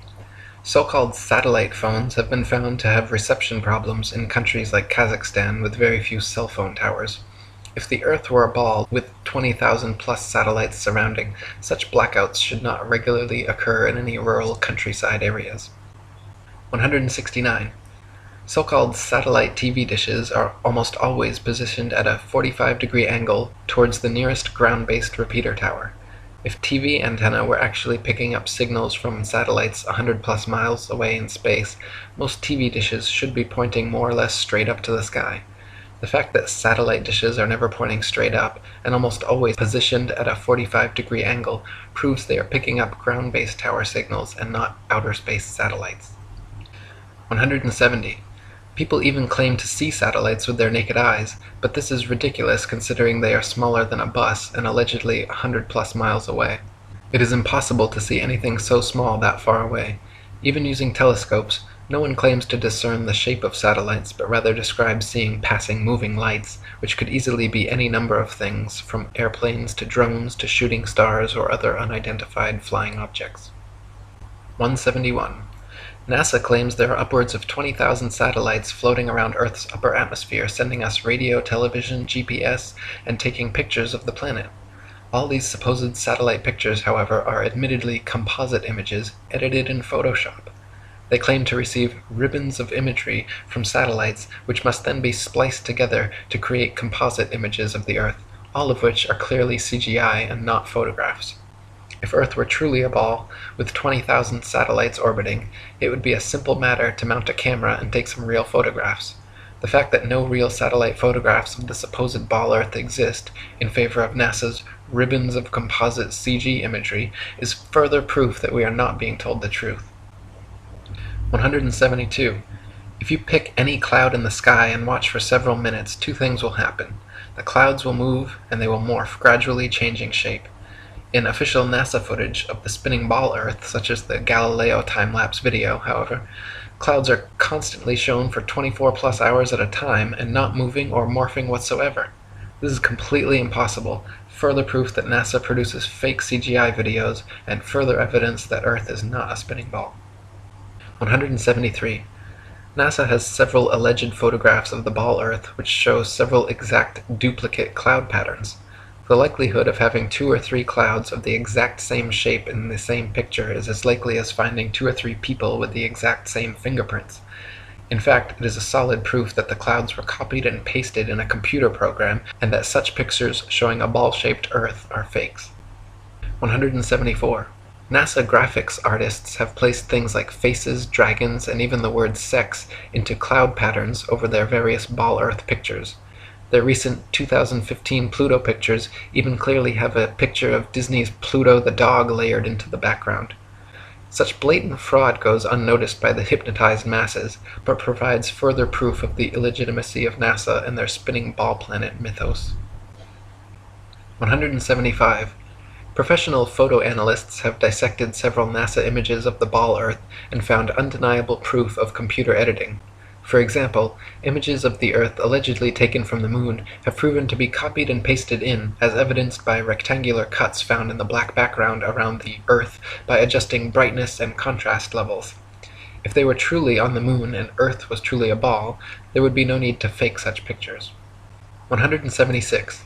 So-called satellite phones have been found to have reception problems in countries like Kazakhstan with very few cell phone towers. If the Earth were a ball with 20,000 plus satellites surrounding, such blackouts should not regularly occur in any rural countryside areas. 169. So-called satellite TV dishes are almost always positioned at a 45-degree angle towards the nearest ground-based repeater tower. If TV antenna were actually picking up signals from satellites 100 plus miles away in space, most TV dishes should be pointing more or less straight up to the sky. The fact that satellite dishes are never pointing straight up, and almost always positioned at a 45-degree angle, proves they are picking up ground-based tower signals and not outer space satellites. 170. People even claim to see satellites with their naked eyes, but this is ridiculous considering they are smaller than a bus and allegedly 100 plus miles away. It is impossible to see anything so small that far away. Even using telescopes, No one claims to discern the shape of satellites, but rather describes seeing passing moving lights, which could easily be any number of things, from airplanes to drones to shooting stars or other unidentified flying objects. 171. NASA claims there are upwards of 20,000 satellites floating around Earth's upper atmosphere, sending us radio, television, GPS, and taking pictures of the planet. All these supposed satellite pictures, however, are admittedly composite images edited in Photoshop. They claim to receive ribbons of imagery from satellites, which must then be spliced together to create composite images of the Earth, all of which are clearly CGI and not photographs. If Earth were truly a ball, with 20,000 satellites orbiting, it would be a simple matter to mount a camera and take some real photographs. The fact that no real satellite photographs of the supposed ball Earth exist, in favor of NASA's ribbons of composite CG imagery, is further proof that we are not being told the truth. 172. If you pick any cloud in the sky and watch for several minutes, two things will happen. The clouds will move, and they will morph, gradually changing shape. In official NASA footage of the spinning ball Earth, such as the Galileo time-lapse video, however, clouds are constantly shown for 24+ hours at a time and not moving or morphing whatsoever. This is completely impossible, further proof that NASA produces fake CGI videos, and further evidence that Earth is not a spinning ball. 173. NASA has several alleged photographs of the ball Earth which show several exact duplicate cloud patterns. The likelihood of having 2 or 3 clouds of the exact same shape in the same picture is as likely as finding 2 or 3 people with the exact same fingerprints. In fact, it is a solid proof that the clouds were copied and pasted in a computer program, and that such pictures showing a ball-shaped Earth are fakes. 174. NASA graphics artists have placed things like faces, dragons, and even the word sex into cloud patterns over their various ball Earth pictures. Their recent 2015 Pluto pictures even clearly have a picture of Disney's Pluto the dog layered into the background. Such blatant fraud goes unnoticed by the hypnotized masses, but provides further proof of the illegitimacy of NASA and their spinning ball planet mythos. 175. Professional photo analysts have dissected several NASA images of the ball Earth and found undeniable proof of computer editing. For example, images of the Earth allegedly taken from the Moon have proven to be copied and pasted in, as evidenced by rectangular cuts found in the black background around the Earth by adjusting brightness and contrast levels. If they were truly on the Moon and Earth was truly a ball, there would be no need to fake such pictures. 176.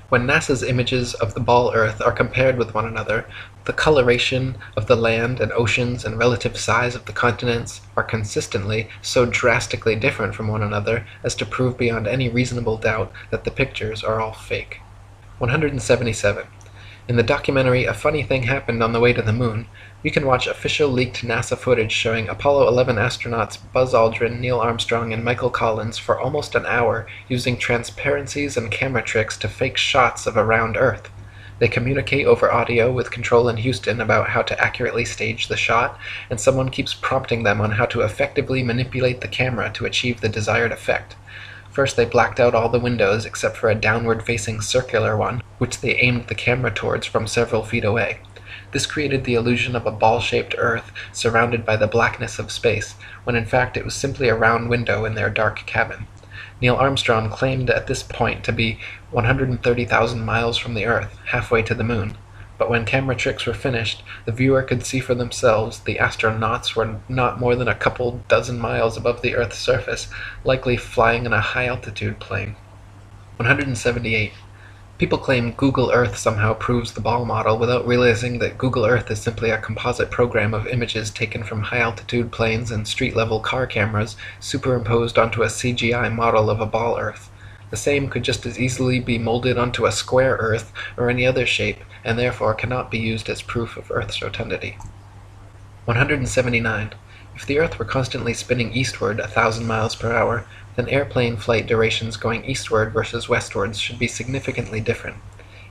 When NASA's images of the ball Earth are compared with one another, the coloration of the land and oceans and relative size of the continents are consistently so drastically different from one another as to prove beyond any reasonable doubt that the pictures are all fake. 177. In the documentary A Funny Thing Happened on the Way to the Moon, you can watch official leaked NASA footage showing Apollo 11 astronauts Buzz Aldrin, Neil Armstrong, and Michael Collins for almost an hour using transparencies and camera tricks to fake shots of a round Earth. They communicate over audio with control in Houston about how to accurately stage the shot, and someone keeps prompting them on how to effectively manipulate the camera to achieve the desired effect. First, they blacked out all the windows except for a downward-facing circular one, which they aimed the camera towards from several feet away. This created the illusion of a ball-shaped Earth surrounded by the blackness of space, when in fact it was simply a round window in their dark cabin. Neil Armstrong claimed at this point to be 130,000 miles from the Earth, halfway to the Moon. But when camera tricks were finished, the viewer could see for themselves the astronauts were not more than a couple dozen miles above the Earth's surface, likely flying in a high-altitude plane. 178. People claim Google Earth somehow proves the ball model without realizing that Google Earth is simply a composite program of images taken from high-altitude planes and street-level car cameras superimposed onto a CGI model of a ball Earth. The same could just as easily be molded onto a square Earth or any other shape, and therefore cannot be used as proof of Earth's rotundity. 179. If the Earth were constantly spinning eastward 1,000 miles per hour, then airplane flight durations going eastward versus westwards should be significantly different.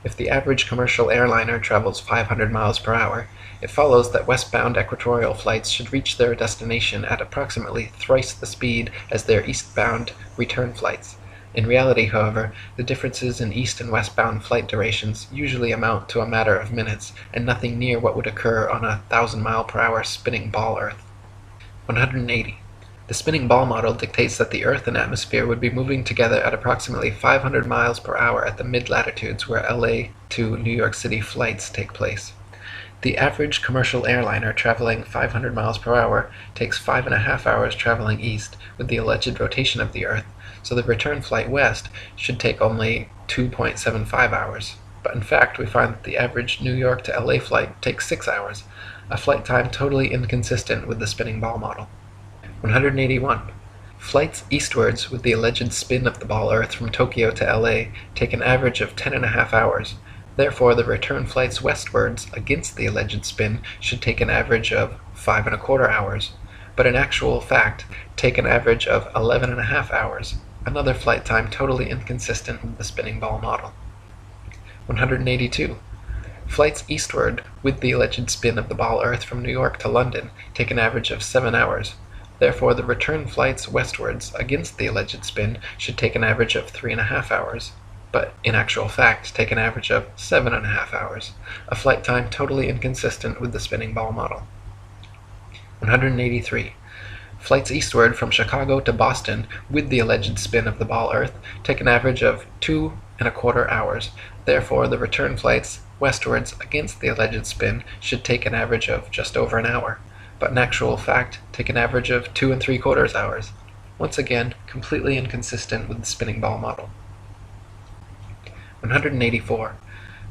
If the average commercial airliner travels 500 miles per hour, it follows that westbound equatorial flights should reach their destination at approximately thrice the speed as their eastbound return flights. In reality, however, the differences in east and westbound flight durations usually amount to a matter of minutes, and nothing near what would occur on a 1,000-mile-per-hour spinning ball Earth. 180. The spinning ball model dictates that the Earth and atmosphere would be moving together at approximately 500 miles per hour at the mid-latitudes where LA to New York City flights take place. The average commercial airliner traveling 500 miles per hour takes 5.5 hours traveling east with the alleged rotation of the Earth, so the return flight west should take only 2.75 hours. But in fact, we find that the average New York to LA flight takes 6 hours, a flight time totally inconsistent with the spinning ball model. 181. Flights eastwards with the alleged spin of the ball Earth from Tokyo to LA take an average of 10.5 hours. Therefore, the return flights westwards against the alleged spin should take an average of 5.25 hours, but in actual fact take an average of 11.5 hours, another flight time totally inconsistent with the spinning ball model. 182. Flights eastward with the alleged spin of the ball Earth from New York to London take an average of 7 hours. Therefore, the return flights westwards against the alleged spin should take an average of 3.5 hours, but in actual fact take an average of 7.5 hours, a flight time totally inconsistent with the spinning ball model. 183. Flights eastward from Chicago to Boston with the alleged spin of the ball Earth take an average of 2.25 hours. Therefore, the return flights westwards against the alleged spin should take an average of just over an hour, but in actual fact take an average of 2.75 hours. Once again, completely inconsistent with the spinning ball model. 184.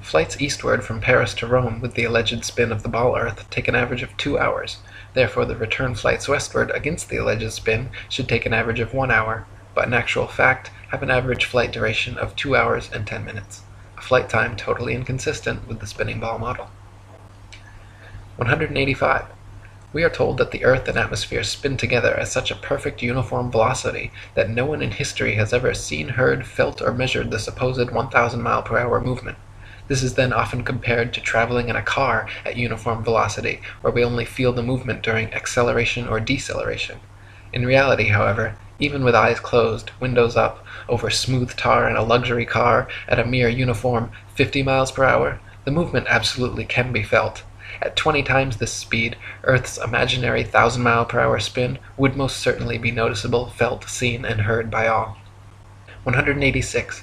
Flights eastward from Paris to Rome with the alleged spin of the ball Earth take an average of 2 hours. Therefore, the return flights westward against the alleged spin should take an average of 1 hour, but in actual fact have an average flight duration of 2 hours and 10 minutes, a flight time totally inconsistent with the spinning ball model. 185. We are told that the Earth and atmosphere spin together at such a perfect uniform velocity that no one in history has ever seen, heard, felt, or measured the supposed 1,000 mile per hour movement. This is then often compared to traveling in a car at uniform velocity, where we only feel the movement during acceleration or deceleration. In reality, however, even with eyes closed, windows up, over smooth tar in a luxury car at a mere uniform 50 miles per hour, the movement absolutely can be felt. At 20 times this speed, Earth's imaginary 1,000 mile per hour spin would most certainly be noticeable, felt, seen, and heard by all. 186.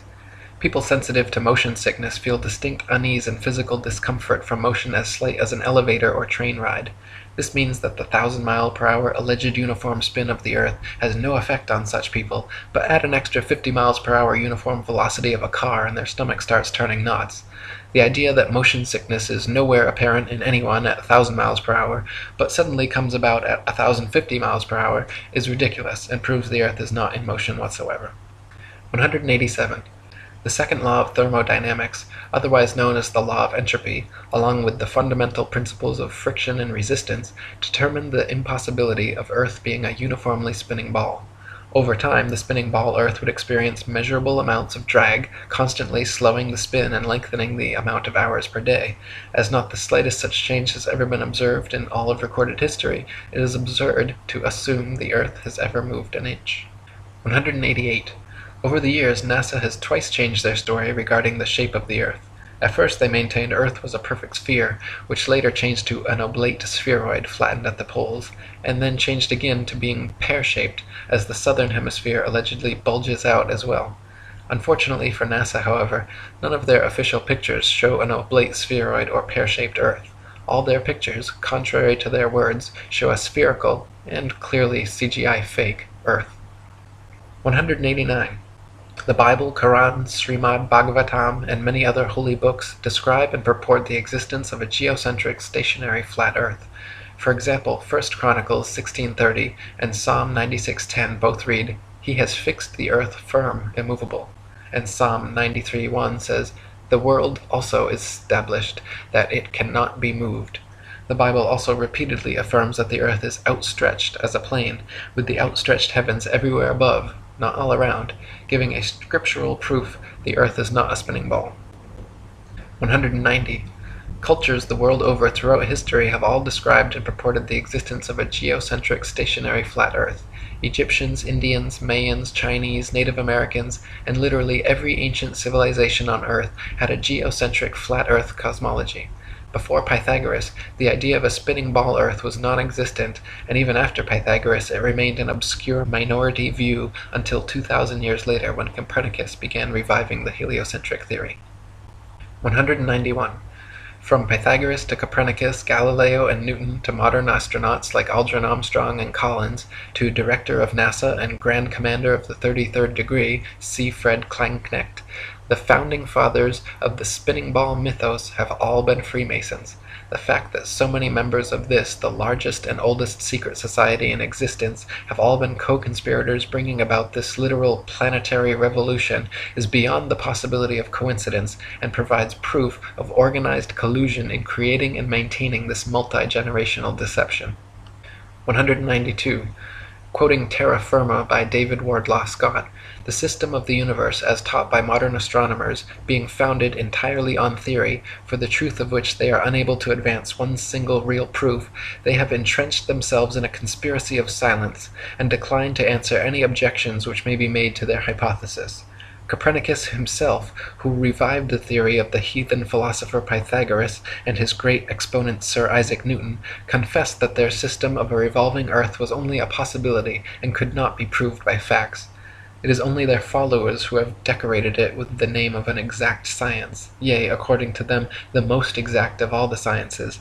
People sensitive to motion sickness feel distinct unease and physical discomfort from motion as slight as an elevator or train ride. This means that the 1,000 mile per hour alleged uniform spin of the Earth has no effect on such people, but add an extra 50 miles per hour uniform velocity of a car and their stomach starts turning knots. The idea that motion sickness is nowhere apparent in anyone at 1,000 miles per hour, but suddenly comes about at 1,050 miles per hour is ridiculous and proves the Earth is not in motion whatsoever. 187. The second law of thermodynamics, otherwise known as the law of entropy, along with the fundamental principles of friction and resistance, determine the impossibility of Earth being a uniformly spinning ball. Over time, the spinning ball Earth would experience measurable amounts of drag, constantly slowing the spin and lengthening the amount of hours per day. As not the slightest such change has ever been observed in all of recorded history, it is absurd to assume the Earth has ever moved an inch. 188. Over the years, NASA has twice changed their story regarding the shape of the Earth. At first they maintained Earth was a perfect sphere, which later changed to an oblate spheroid flattened at the poles, and then changed again to being pear-shaped, as the southern hemisphere allegedly bulges out as well. Unfortunately for NASA, however, none of their official pictures show an oblate spheroid or pear-shaped Earth. All their pictures, contrary to their words, show a spherical, and clearly CGI fake, Earth. 189. The Bible, Quran, Srimad Bhagavatam, and many other holy books describe and purport the existence of a geocentric stationary flat Earth. For example, 1 Chronicles 16:30 and Psalm 96:10 both read, "He has fixed the earth firm, immovable." And Psalm 93:1 says, "The world also is established, that it cannot be moved." The Bible also repeatedly affirms that the earth is outstretched as a plane, with the outstretched heavens everywhere above, not all around, giving a scriptural proof the earth is not a spinning ball. 190. Cultures the world over throughout history have all described and purported the existence of a geocentric stationary flat earth. Egyptians, Indians, Mayans, Chinese, Native Americans, and literally every ancient civilization on earth had a geocentric flat earth cosmology. Before Pythagoras, the idea of a spinning ball Earth was non-existent, and even after Pythagoras it remained an obscure minority view until 2,000 years later when Copernicus began reviving the heliocentric theory. 191. From Pythagoras to Copernicus, Galileo and Newton to modern astronauts like Aldrin Armstrong and Collins, to Director of NASA and Grand Commander of the 33rd Degree, C. Fred Klangknecht, the founding fathers of the spinning ball mythos have all been Freemasons. The fact that so many members of this, the largest and oldest secret society in existence, have all been co-conspirators bringing about this literal planetary revolution is beyond the possibility of coincidence and provides proof of organized collusion in creating and maintaining this multi-generational deception. 192. Quoting Terra Firma by David Wardlaw Scott, the system of the universe as taught by modern astronomers being founded entirely on theory, for the truth of which they are unable to advance one single real proof, they have entrenched themselves in a conspiracy of silence, and decline to answer any objections which may be made to their hypothesis. Copernicus himself, who revived the theory of the heathen philosopher Pythagoras and his great exponent Sir Isaac Newton, confessed that their system of a revolving earth was only a possibility and could not be proved by facts. It is only their followers who have decorated it with the name of an exact science, yea, according to them, the most exact of all the sciences.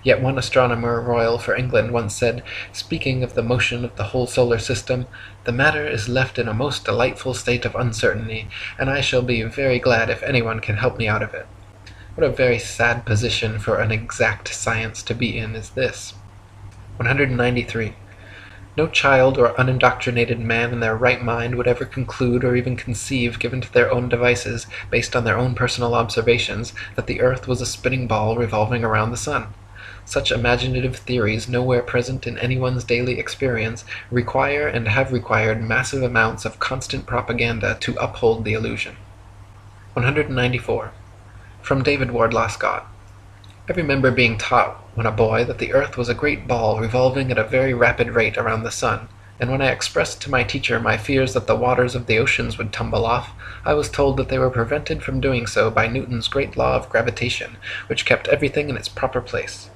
Yet one astronomer royal for England once said, speaking of the motion of the whole solar system, "The matter is left in a most delightful state of uncertainty, and I shall be very glad if anyone can help me out of it." What a very sad position for an exact science to be in is this. 193. No child or unindoctrinated man in their right mind would ever conclude or even conceive, given to their own devices, based on their own personal observations, that the earth was a spinning ball revolving around the sun. Such imaginative theories, nowhere present in anyone's daily experience, require and have required massive amounts of constant propaganda to uphold the illusion. 194. From David Wardlaw Scott. I remember being taught when a boy that the earth was a great ball revolving at a very rapid rate around the sun, and when I expressed to my teacher my fears that the waters of the oceans would tumble off, I was told that they were prevented from doing so by Newton's great law of gravitation, which kept everything in its proper place.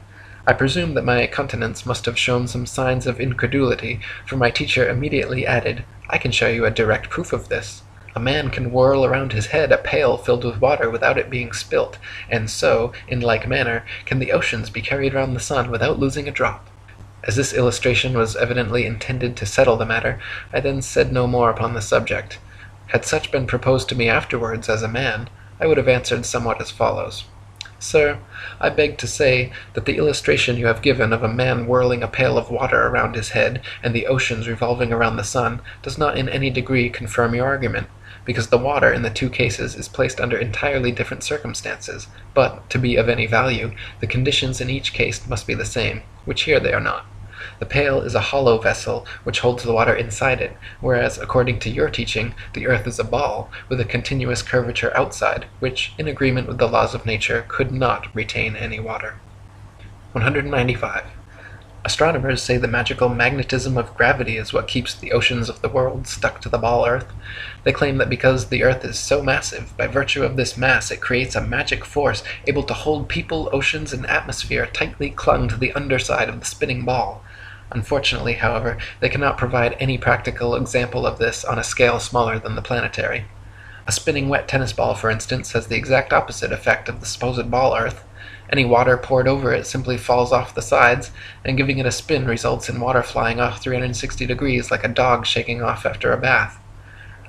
I presume that my countenance must have shown some signs of incredulity, for my teacher immediately added, "I can show you a direct proof of this. A man can whirl around his head a pail filled with water without it being spilt, and so, in like manner, can the oceans be carried round the sun without losing a drop." As this illustration was evidently intended to settle the matter, I then said no more upon the subject. Had such been proposed to me afterwards as a man, I would have answered somewhat as follows. "Sir, I beg to say that the illustration you have given of a man whirling a pail of water around his head and the oceans revolving around the sun does not in any degree confirm your argument, because the water in the two cases is placed under entirely different circumstances, but, to be of any value, the conditions in each case must be the same, which here they are not. The pail is a hollow vessel which holds the water inside it, whereas, according to your teaching, the earth is a ball, with a continuous curvature outside, which, in agreement with the laws of nature, could not retain any water. 195. Astronomers say the magical magnetism of gravity is what keeps the oceans of the world stuck to the ball earth. They claim that because the earth is so massive, by virtue of this mass it creates a magic force able to hold people, oceans, and atmosphere tightly clung to the underside of the spinning ball. Unfortunately, however, they cannot provide any practical example of this on a scale smaller than the planetary. A spinning wet tennis ball, for instance, has the exact opposite effect of the supposed ball earth. Any water poured over it simply falls off the sides, and giving it a spin results in water flying off 360 degrees like a dog shaking off after a bath.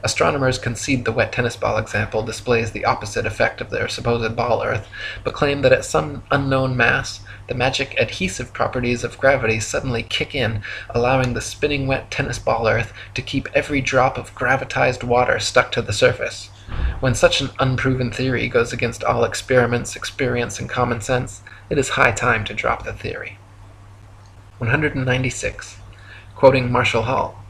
Astronomers concede the wet tennis ball example displays the opposite effect of their supposed ball earth, but claim that at some unknown mass, the magic adhesive properties of gravity suddenly kick in, allowing the spinning wet tennis ball earth to keep every drop of gravitized water stuck to the surface. When such an unproven theory goes against all experiments, experience, and common sense, it is high time to drop the theory. 196. Quoting Marshall Hall.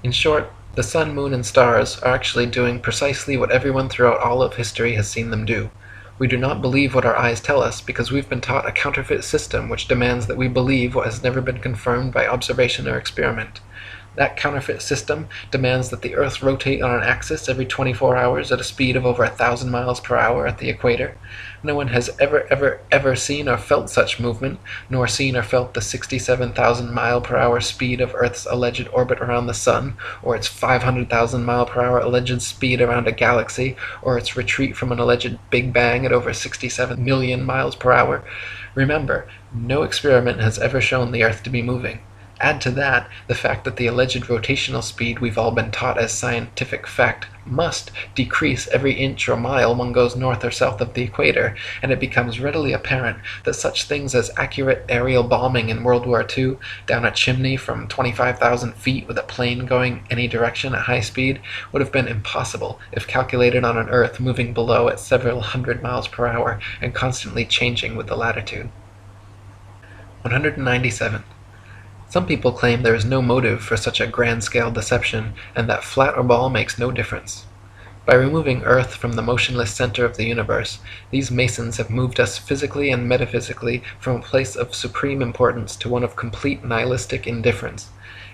In short, the sun, moon, and stars are actually doing precisely what everyone throughout all of history has seen them do. We do not believe what our eyes tell us because we've been taught a counterfeit system which demands that we believe what has never been confirmed by observation or experiment. That counterfeit system demands that the Earth rotate on an axis every 24 hours at a speed of over 1,000 miles per hour at the equator. No one has ever seen or felt such movement, nor seen or felt the 67,000 mile per hour speed of Earth's alleged orbit around the Sun, or its 500,000 mile per hour alleged speed around a galaxy, or its retreat from an alleged Big Bang at over 67 million miles per hour. Remember, no experiment has ever shown the Earth to be moving. Add to that the fact that the alleged rotational speed we've all been taught as scientific fact must decrease every inch or mile one goes north or south of the equator, and it becomes readily apparent that such things as accurate aerial bombing in World War II down a chimney from 25,000 feet with a plane going any direction at high speed would have been impossible if calculated on an Earth moving below at several hundred miles per hour and constantly changing with the latitude. 197. Some people claim there is no motive for such a grand-scale deception, and that flat or ball makes no difference. By removing Earth from the motionless center of the universe, these Masons have moved us physically and metaphysically from a place of supreme importance to one of complete nihilistic indifference.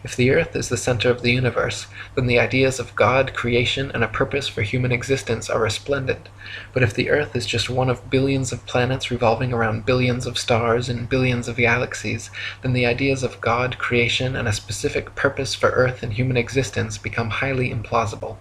If the Earth is the center of the universe, then the ideas of God, creation, and a purpose for human existence are resplendent. But if the Earth is just one of billions of planets revolving around billions of stars in billions of galaxies, then the ideas of God, creation, and a specific purpose for Earth and human existence become highly implausible.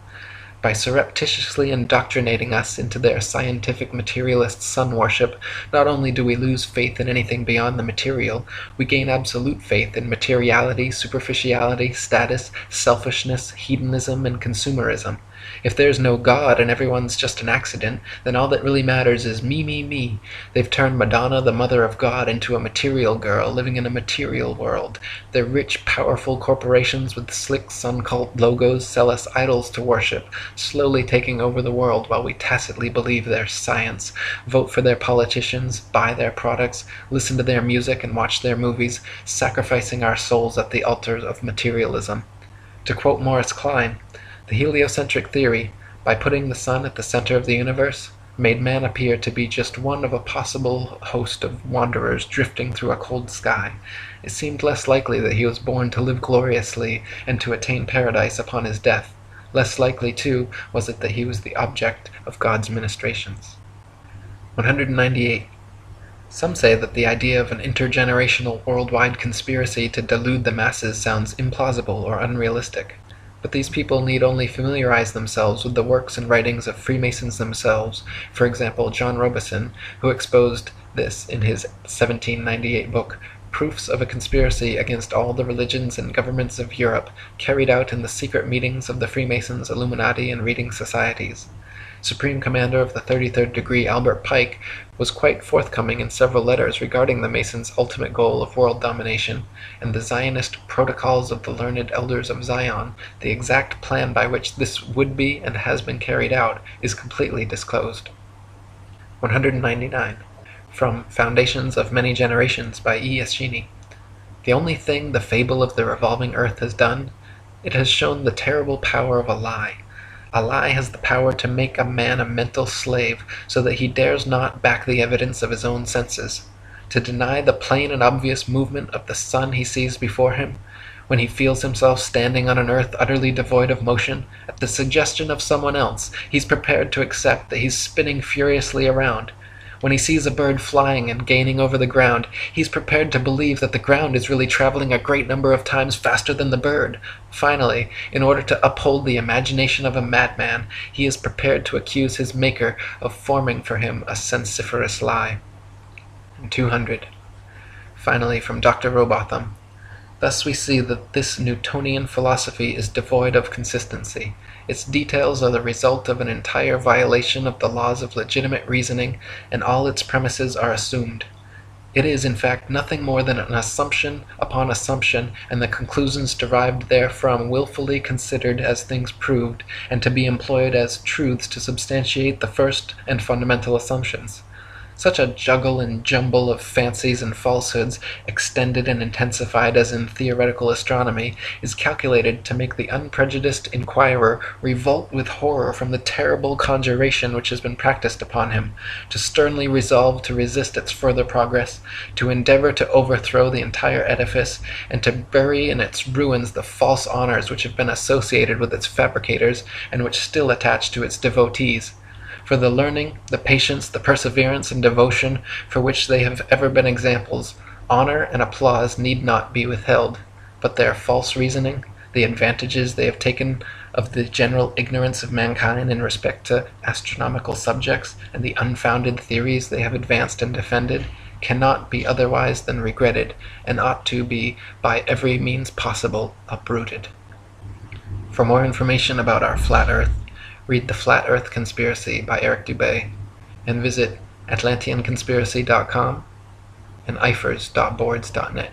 By surreptitiously indoctrinating us into their scientific materialist sun worship, not only do we lose faith in anything beyond the material, we gain absolute faith in materiality, superficiality, status, selfishness, hedonism, and consumerism. If there's no God and everyone's just an accident, then all that really matters is me, me, me. They've turned Madonna, the mother of God, into a material girl living in a material world. Their rich, powerful corporations with slick sun cult logos sell us idols to worship, slowly taking over the world while we tacitly believe their science, vote for their politicians, buy their products, listen to their music and watch their movies, sacrificing our souls at the altars of materialism. To quote Morris Klein, the heliocentric theory, by putting the sun at the center of the universe, made man appear to be just one of a possible host of wanderers drifting through a cold sky. It seemed less likely that he was born to live gloriously and to attain paradise upon his death. Less likely, too, was it that he was the object of God's ministrations. 198. Some say that the idea of an intergenerational worldwide conspiracy to delude the masses sounds implausible or unrealistic. But these people need only familiarize themselves with the works and writings of Freemasons themselves, for example John Robison, who exposed this in his 1798 book, Proofs of a Conspiracy Against All the Religions and Governments of Europe, carried out in the secret meetings of the Freemasons, Illuminati, and Reading Societies. Supreme Commander of the 33rd Degree Albert Pike was quite forthcoming in several letters regarding the Masons' ultimate goal of world domination, and the Zionist Protocols of the Learned Elders of Zion, the exact plan by which this would be and has been carried out, is completely disclosed. 199. From Foundations of Many Generations by E. Eschini. The only thing the fable of the revolving earth has done, it has shown the terrible power of a lie. A lie has the power to make a man a mental slave, so that he dares not back the evidence of his own senses. To deny the plain and obvious movement of the sun he sees before him, when he feels himself standing on an earth utterly devoid of motion, at the suggestion of someone else, he's prepared to accept that he's spinning furiously around. When he sees a bird flying and gaining over the ground, he's prepared to believe that the ground is really traveling a great number of times faster than the bird. Finally, in order to uphold the imagination of a madman, he is prepared to accuse his maker of forming for him a sensiferous lie. 200. Finally, from Dr. Robotham. Thus we see that this Newtonian philosophy is devoid of consistency. Its details are the result of an entire violation of the laws of legitimate reasoning, and all its premises are assumed. It is, in fact, nothing more than an assumption upon assumption, and the conclusions derived therefrom willfully considered as things proved, and to be employed as truths to substantiate the first and fundamental assumptions. Such a juggle and jumble of fancies and falsehoods, extended and intensified as in theoretical astronomy, is calculated to make the unprejudiced inquirer revolt with horror from the terrible conjuration which has been practised upon him, to sternly resolve to resist its further progress, to endeavour to overthrow the entire edifice, and to bury in its ruins the false honours which have been associated with its fabricators, and which still attach to its devotees. For the learning, the patience, the perseverance, and devotion for which they have ever been examples, honour and applause need not be withheld, but their false reasoning, the advantages they have taken of the general ignorance of mankind in respect to astronomical subjects, and the unfounded theories they have advanced and defended, cannot be otherwise than regretted, and ought to be by every means possible uprooted. For more information about our flat Earth, read The Flat Earth Conspiracy by Eric Dubay, and visit atlanteanconspiracy.com and ifers.boards.net.